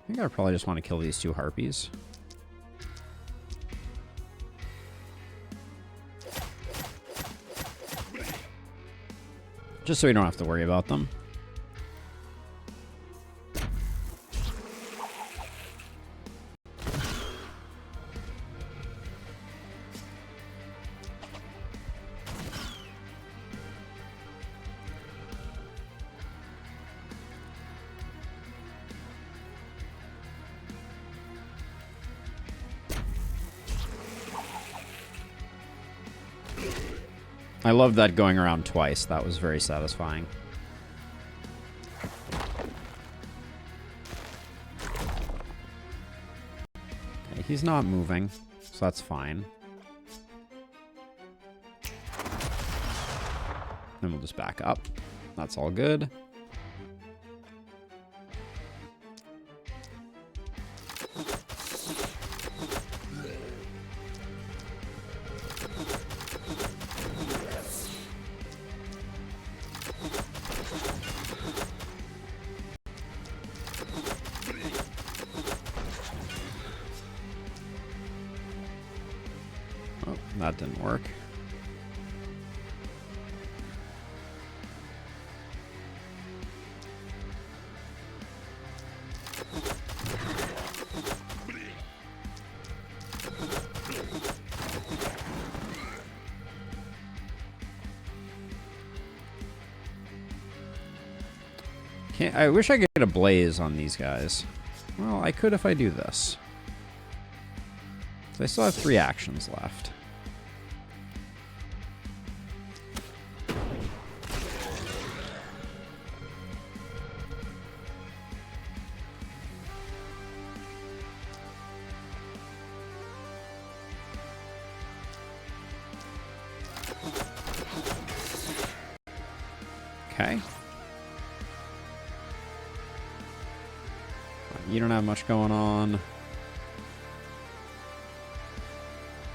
I think I probably just want to kill these two harpies. Just so we don't have to worry about them. I love that going around twice. That was very satisfying. Okay, he's not moving, so that's fine. Then we'll just back up. That's all good. That didn't work. I wish I could get a blaze on these guys. Well, I could if I do this. So I still have 3 actions left. Okay. You don't have much going on.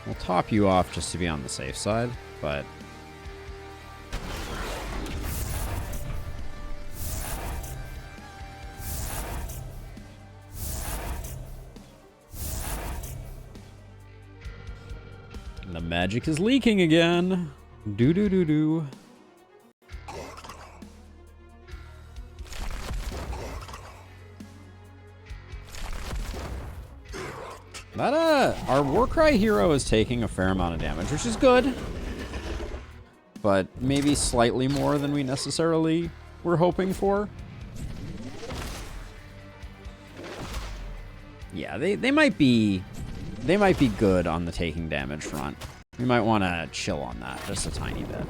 We'll top you off just to be on the safe side, but... the magic is leaking again. Do-do-do-do. That, our Warcry hero is taking a fair amount of damage, which is good. But maybe slightly more than we necessarily were hoping for. Yeah, they might be good on the taking damage front. We might want to chill on that just a tiny bit.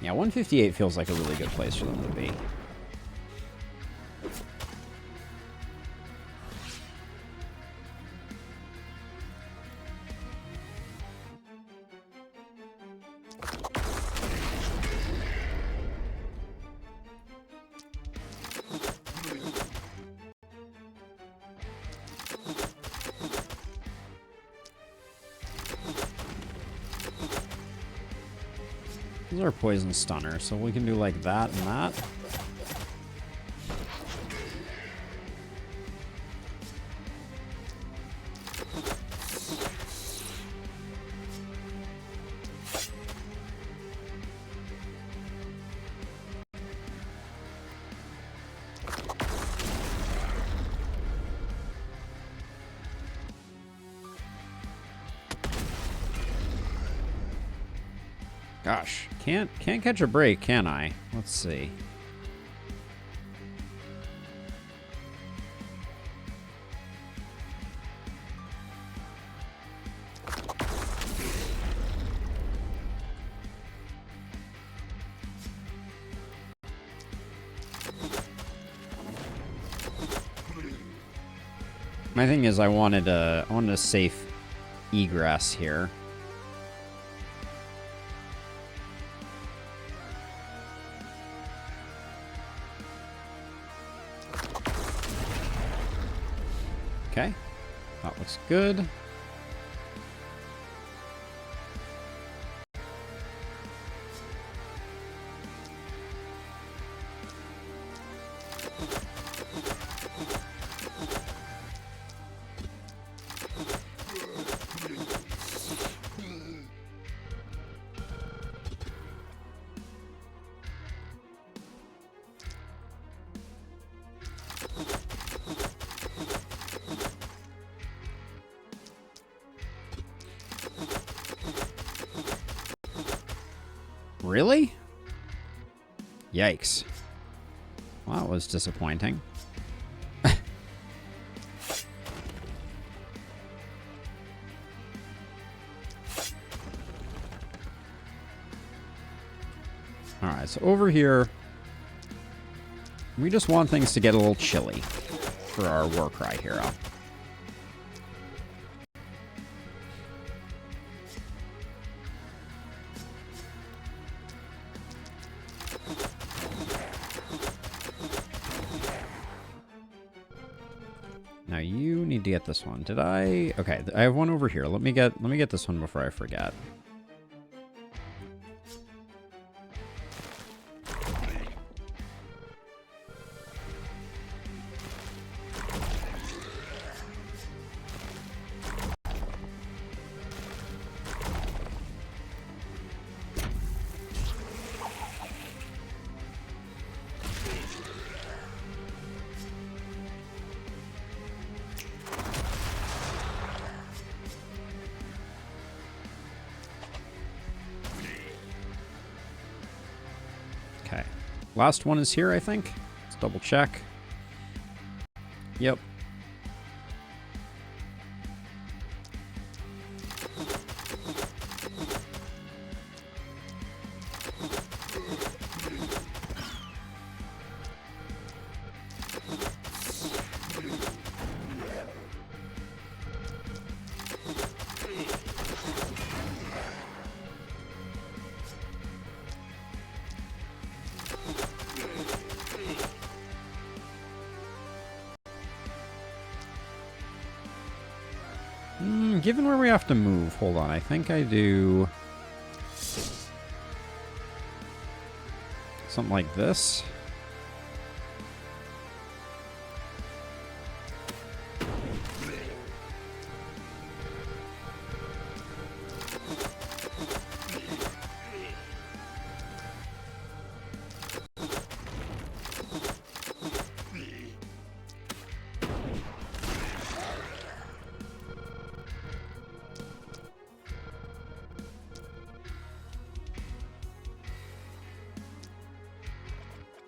Yeah, 158 feels like a really good place for them to be. These are poison stunner, so we can do like that and that. Gosh, can't catch a break, can I? Let's see. My thing is I wanted a safe egress here. Okay, that looks good. Really? Yikes. Well, that was disappointing. Alright, so over here, we just want things to get a little chilly for our Warcry hero. Now you need to get this one. Did I? Okay, I have one over here. Let me get this one before I forget. Okay. Last one is here, I think. Let's double check. Yep. Given where we have to move, hold on. I think I do something like this.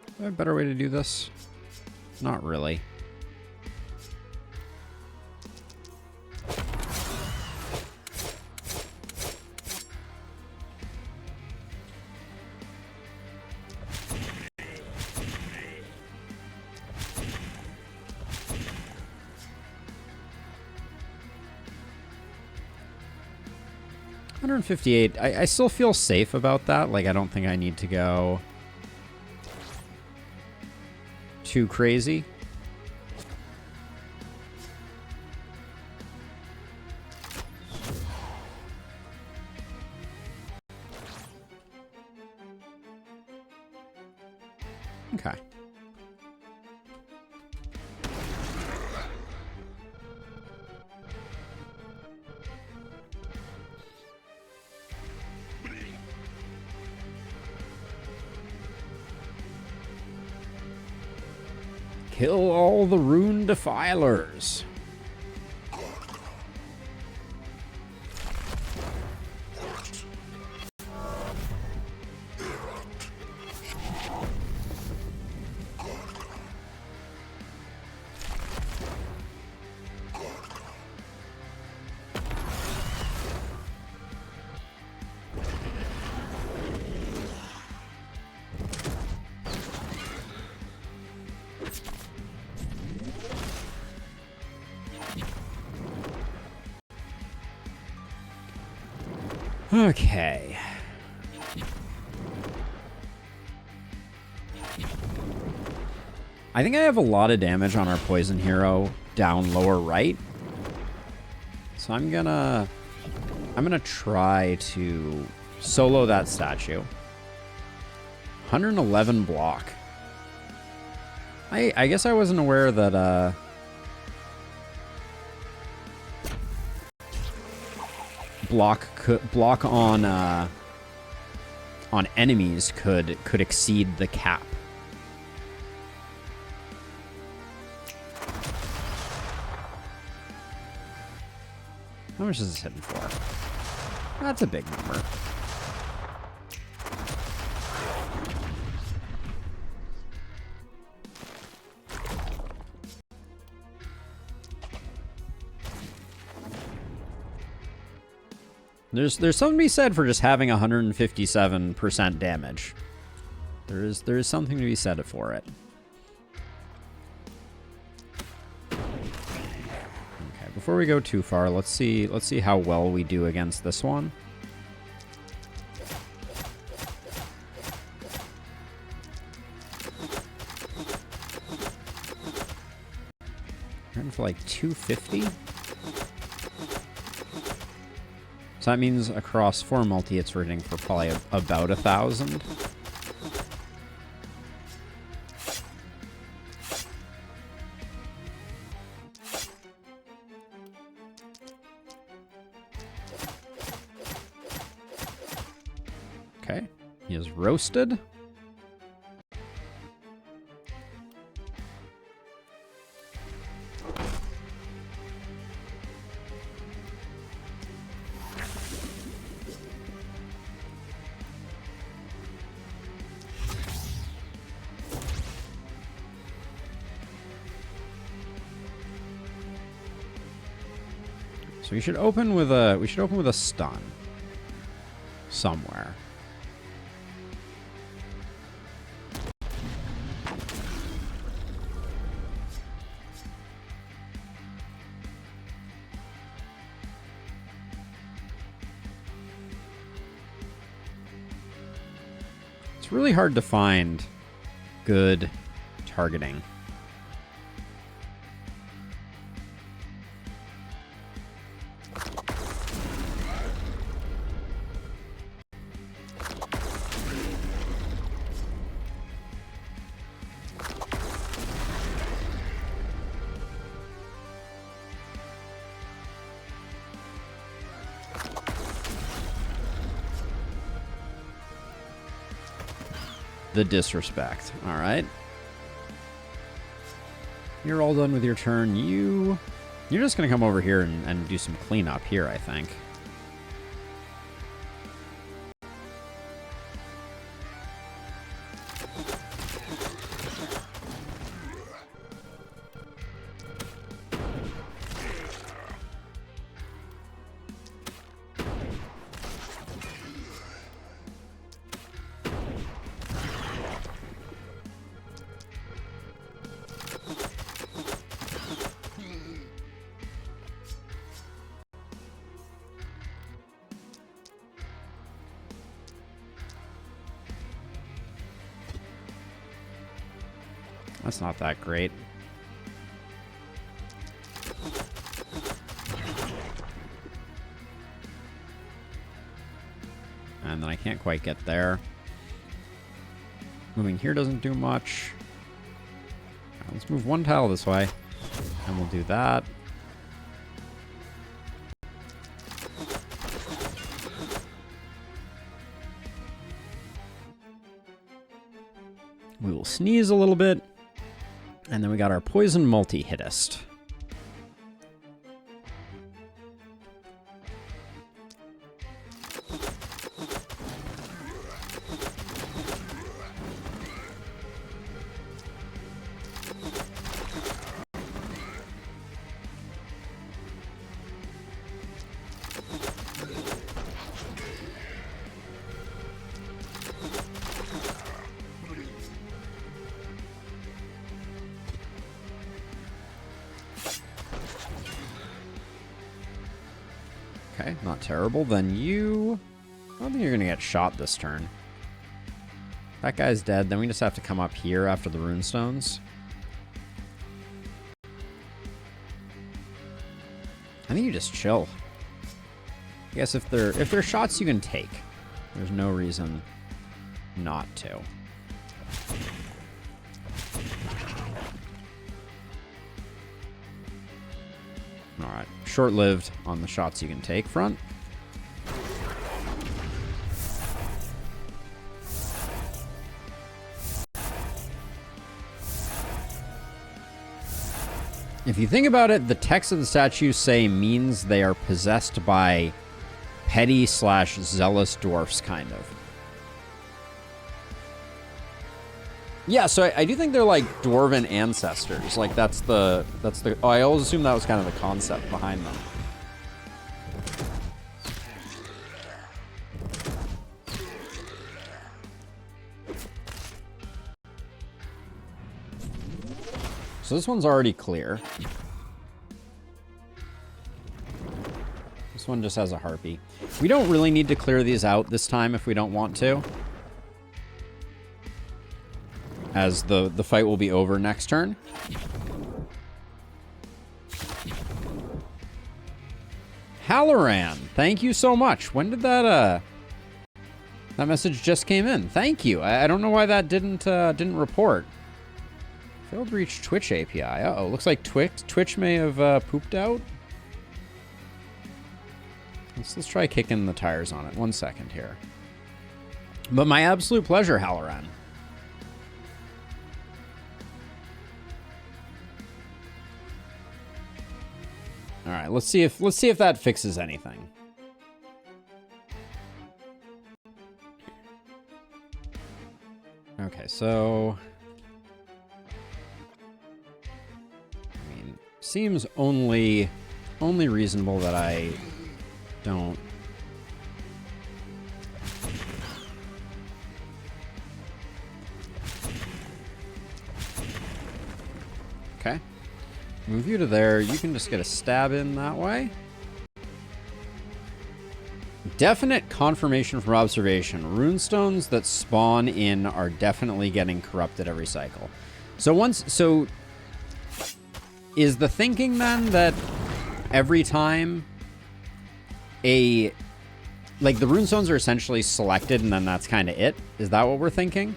Is there a better way to do this? Not really. $158. I still feel safe about that. Like, I don't think I need to go too crazy. Okay. Kill all the rune defilers. Okay. I think I have a lot of damage on our poison hero down lower right. So I'm gonna try to solo that statue. 111 block. I guess I wasn't aware that block on enemies could exceed the cap. How much is this hitting for? That's a big number. There's something to be said for just having 157% damage. There is something to be said for it. Okay, before we go too far, let's see how well we do against this one. Running for like 250. So that means across 4 multi, it's rating for probably about 1,000. Okay, he is roasted. So we should open with a stun somewhere. It's really hard to find good targeting. The disrespect. All right. You're all done with your turn. You're just going to come over here and do some cleanup here, I think. That's not that great. And then I can't quite get there. Moving here doesn't do much. Let's move one tile this way. And we'll do that. We will sneeze a little bit. And then we got our poison multi-hittist. Okay, not terrible. Then you I don't think you're going to get shot this turn. That guy's dead. Then we just have to come up here after the runestones. I think you just chill. I guess if they're shots you can take, there's no reason not to. All right, short-lived on the shots you can take front. If you think about it, the text of the statues say means they are possessed by petty / zealous dwarfs, kind of. Yeah, so I do think they're like dwarven ancestors. Like that's the oh, I always assumed that was kind of the concept behind them. So this one's already clear. This one just has a harpy. We don't really need to clear these out this time if we don't want to, as the fight will be over next turn. Halloran, thank you so much. When did that message just came in? Thank you. I don't know why that didn't report. Failed to reach Twitch API. Uh-oh, looks like Twitch may have pooped out. Let's try kicking the tires on it. 1 second here. But my absolute pleasure, Halloran. All right, let's see if that fixes anything. Okay, so I mean, seems only reasonable that I don't. Okay. Move you to there. You can just get a stab in that way. Definite confirmation from observation. Runestones that spawn in are definitely getting corrupted every cycle. So is the thinking then that every time the runestones are essentially selected and then that's kind of it? Is that what we're thinking?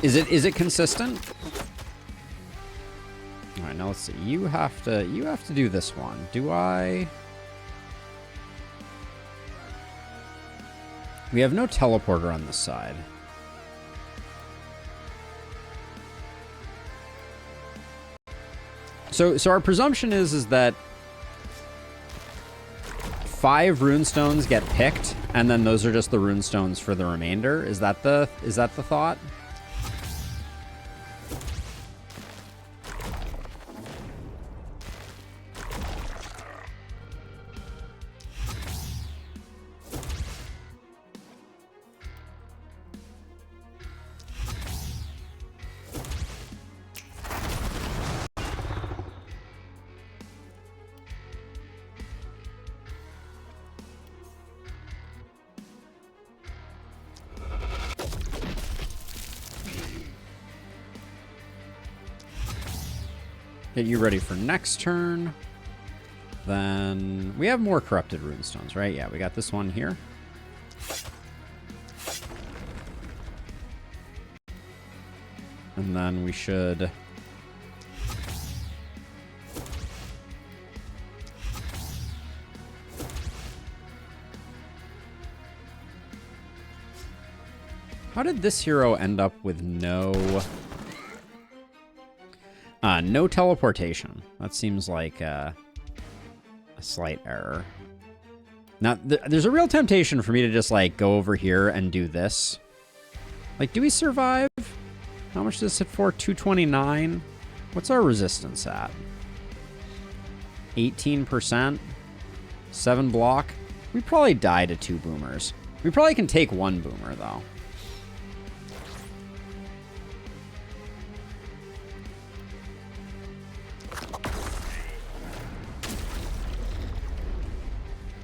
Is it consistent? All right, now let's see. You have to do this one. Do I? We have no teleporter on this side. So our presumption is that 5 runestones get picked, and then those are just the runestones for the remainder. Is that the thought? Get you ready for next turn. Then we have more corrupted runestones, right? Yeah, we got this one here. And then we should... How did this hero end up with no teleportation? That seems like a slight error. Now, there's a real temptation for me to just, like, go over here and do this. Like, do we survive? How much does this hit for? 229? What's our resistance at? 18%? 7 block? We probably die to 2 boomers. We probably can take 1 boomer, though.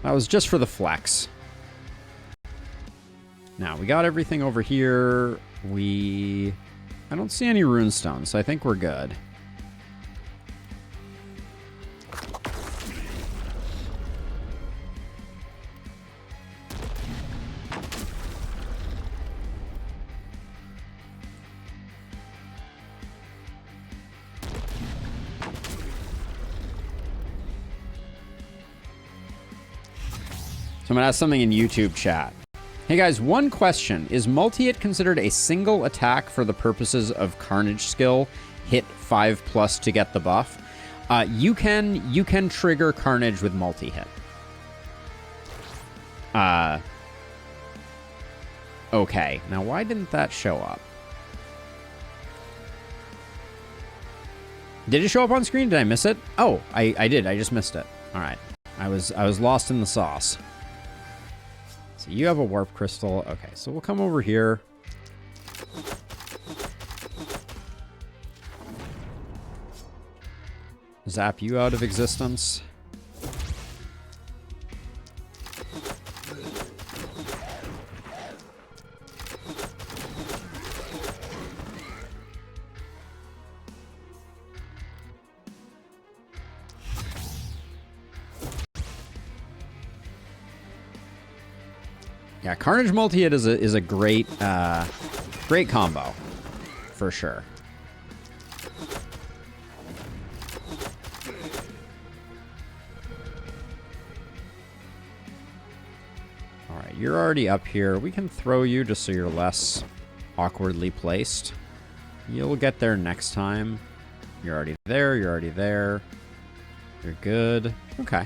That was just for the flex. Now, we got everything over here. I don't see any runestones, so I think we're good. So I'm going to ask something in YouTube chat. Hey guys, one question. Is multi-hit considered a single attack for the purposes of Carnage skill? Hit 5+ to get the buff. You can trigger Carnage with multi-hit. Okay, now why didn't that show up? Did it show up on screen? Did I miss it? Oh, I did. I just missed it. All right. I was lost in the sauce. So you have a warp crystal. Okay, so we'll come over here. Zap you out of existence. Yeah, Carnage multi-hit is a great great combo, for sure. All right, you're already up here. We can throw you just so you're less awkwardly placed. You'll get there next time. You're already there. You're already there. You're good. Okay.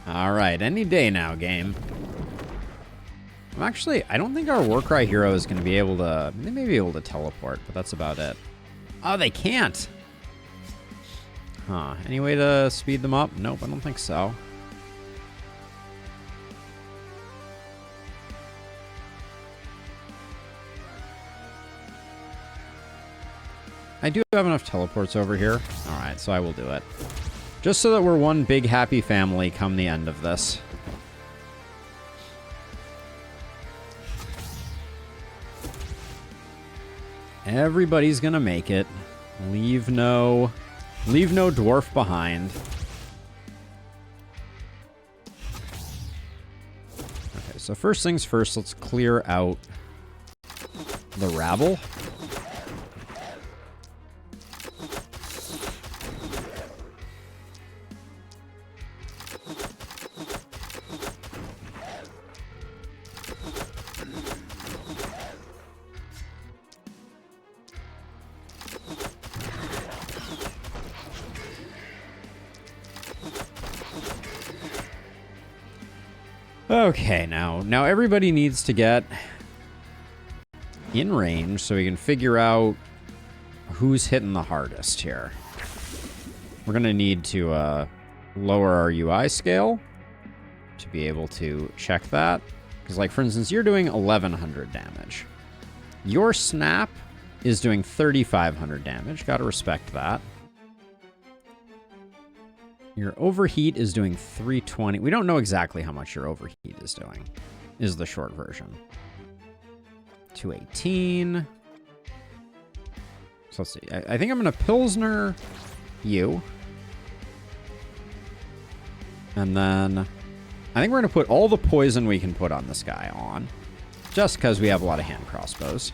All right, any day now, game. I don't think our Warcry hero is going to be able to... They may be able to teleport, but that's about it. Oh, they can't! Huh. Any way to speed them up? Nope, I don't think so. I do have enough teleports over here. All right, so I will do it. Just so that we're one big happy family come the end of this. Everybody's gonna make it. Leave no dwarf behind. Okay, so first things first, let's clear out the rabble. Okay, now everybody needs to get in range so we can figure out who's hitting the hardest here. We're going to need to lower our UI scale to be able to check that. Because, like, for instance, you're doing 1,100 damage. Your snap is doing 3,500 damage. Got to respect that. Your overheat is doing 320. We don't know exactly how much your overheat is doing. is the short version. 218. So let's see. I think I'm going to Pilsner you. And then I think we're going to put all the poison we can put on this guy on. Just because we have a lot of hand crossbows.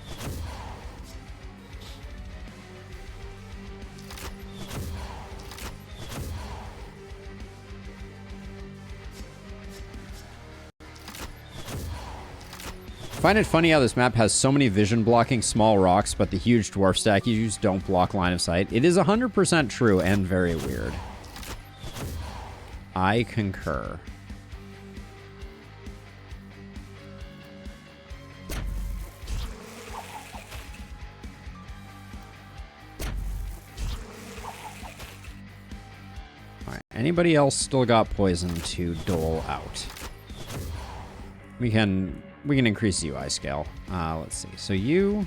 I find it funny how this map has so many vision blocking small rocks, but the huge dwarf statues don't block line of sight. It is 100% true and very weird. I concur. All right, anybody else still got poison to dole out? We can increase UI scale. Let's see. So you...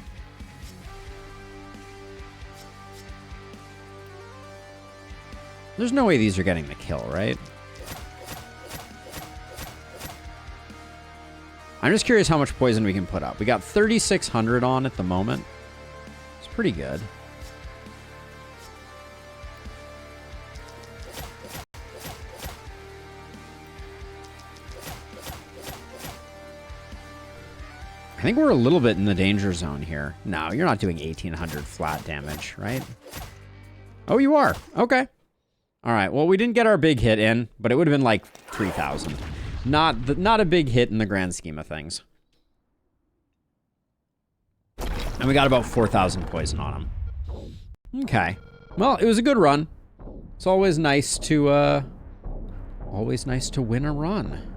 There's no way these are getting the kill, right? I'm just curious how much poison we can put up. We got 3,600 on at the moment. It's pretty good. I think we're a little bit in the danger zone here. No, you're not doing 1,800 flat damage, right? Oh, you are. Okay. All right. Well, we didn't get our big hit in, but it would have been like 3,000. Not a big hit in the grand scheme of things. And we got about 4,000 poison on him. Okay. Well, it was a good run. It's always nice to win a run.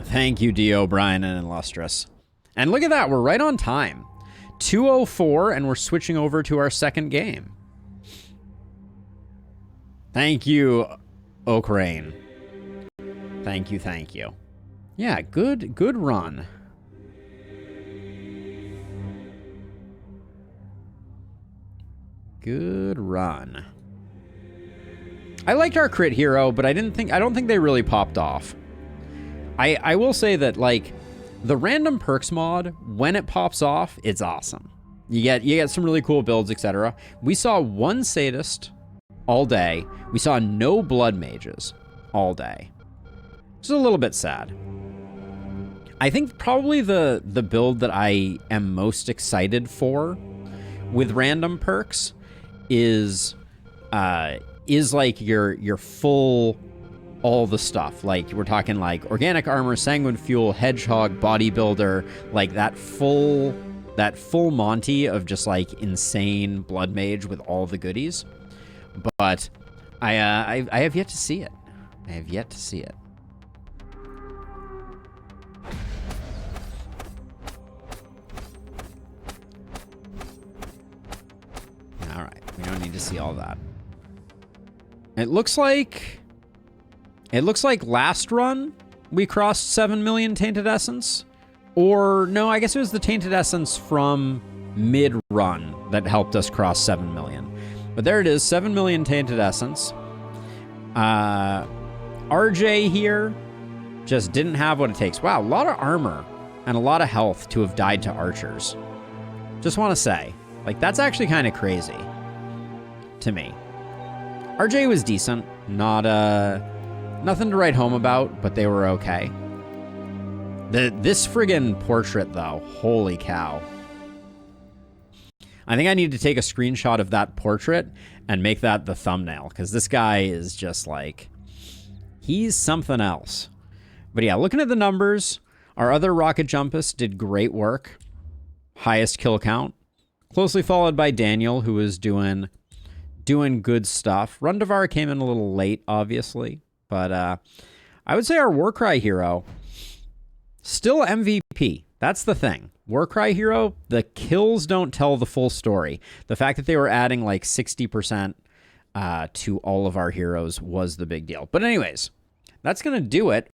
Thank you, D. O'Brien and Illustrious. And look at that, we're right on time. 2:04, and we're switching over to our second game. Thank you, Okraine. Thank you, thank you. Yeah, good run. Good run. I liked our crit hero, but I don't think they really popped off. I will say that, like, the random perks mod, when it pops off, it's awesome. You get some really cool builds, etc. We saw one sadist all day. We saw no blood mages all day. Which is a little bit sad. I think probably the build that I am most excited for with random perks is like your full all the stuff. Like, we're talking like organic armor, sanguine fuel, hedgehog, bodybuilder, like that full Monty of just like insane blood mage with all the goodies. But I have yet to see it. I have yet to see it. All right, we don't need to see all that. It looks like last run we crossed 7 million Tainted Essence. Or, no, I guess it was the Tainted Essence from mid-run that helped us cross 7 million. But there it is, 7 million Tainted Essence. RJ here just didn't have what it takes. Wow, a lot of armor and a lot of health to have died to archers. Just want to say, like, that's actually kind of crazy to me. RJ was decent, not nothing to write home about, but they were okay. This friggin' portrait, though, holy cow. I think I need to take a screenshot of that portrait and make that the thumbnail, because this guy is just like, he's something else. But yeah, looking at the numbers, our other rocket jumpists did great work. Highest kill count. Closely followed by Daniel, who was doing good stuff. Rundavar came in a little late, obviously. But I would say our Warcry hero, still MVP. That's the thing. Warcry hero, the kills don't tell the full story. The fact that they were adding like 60% to all of our heroes was the big deal. But anyways, that's going to do it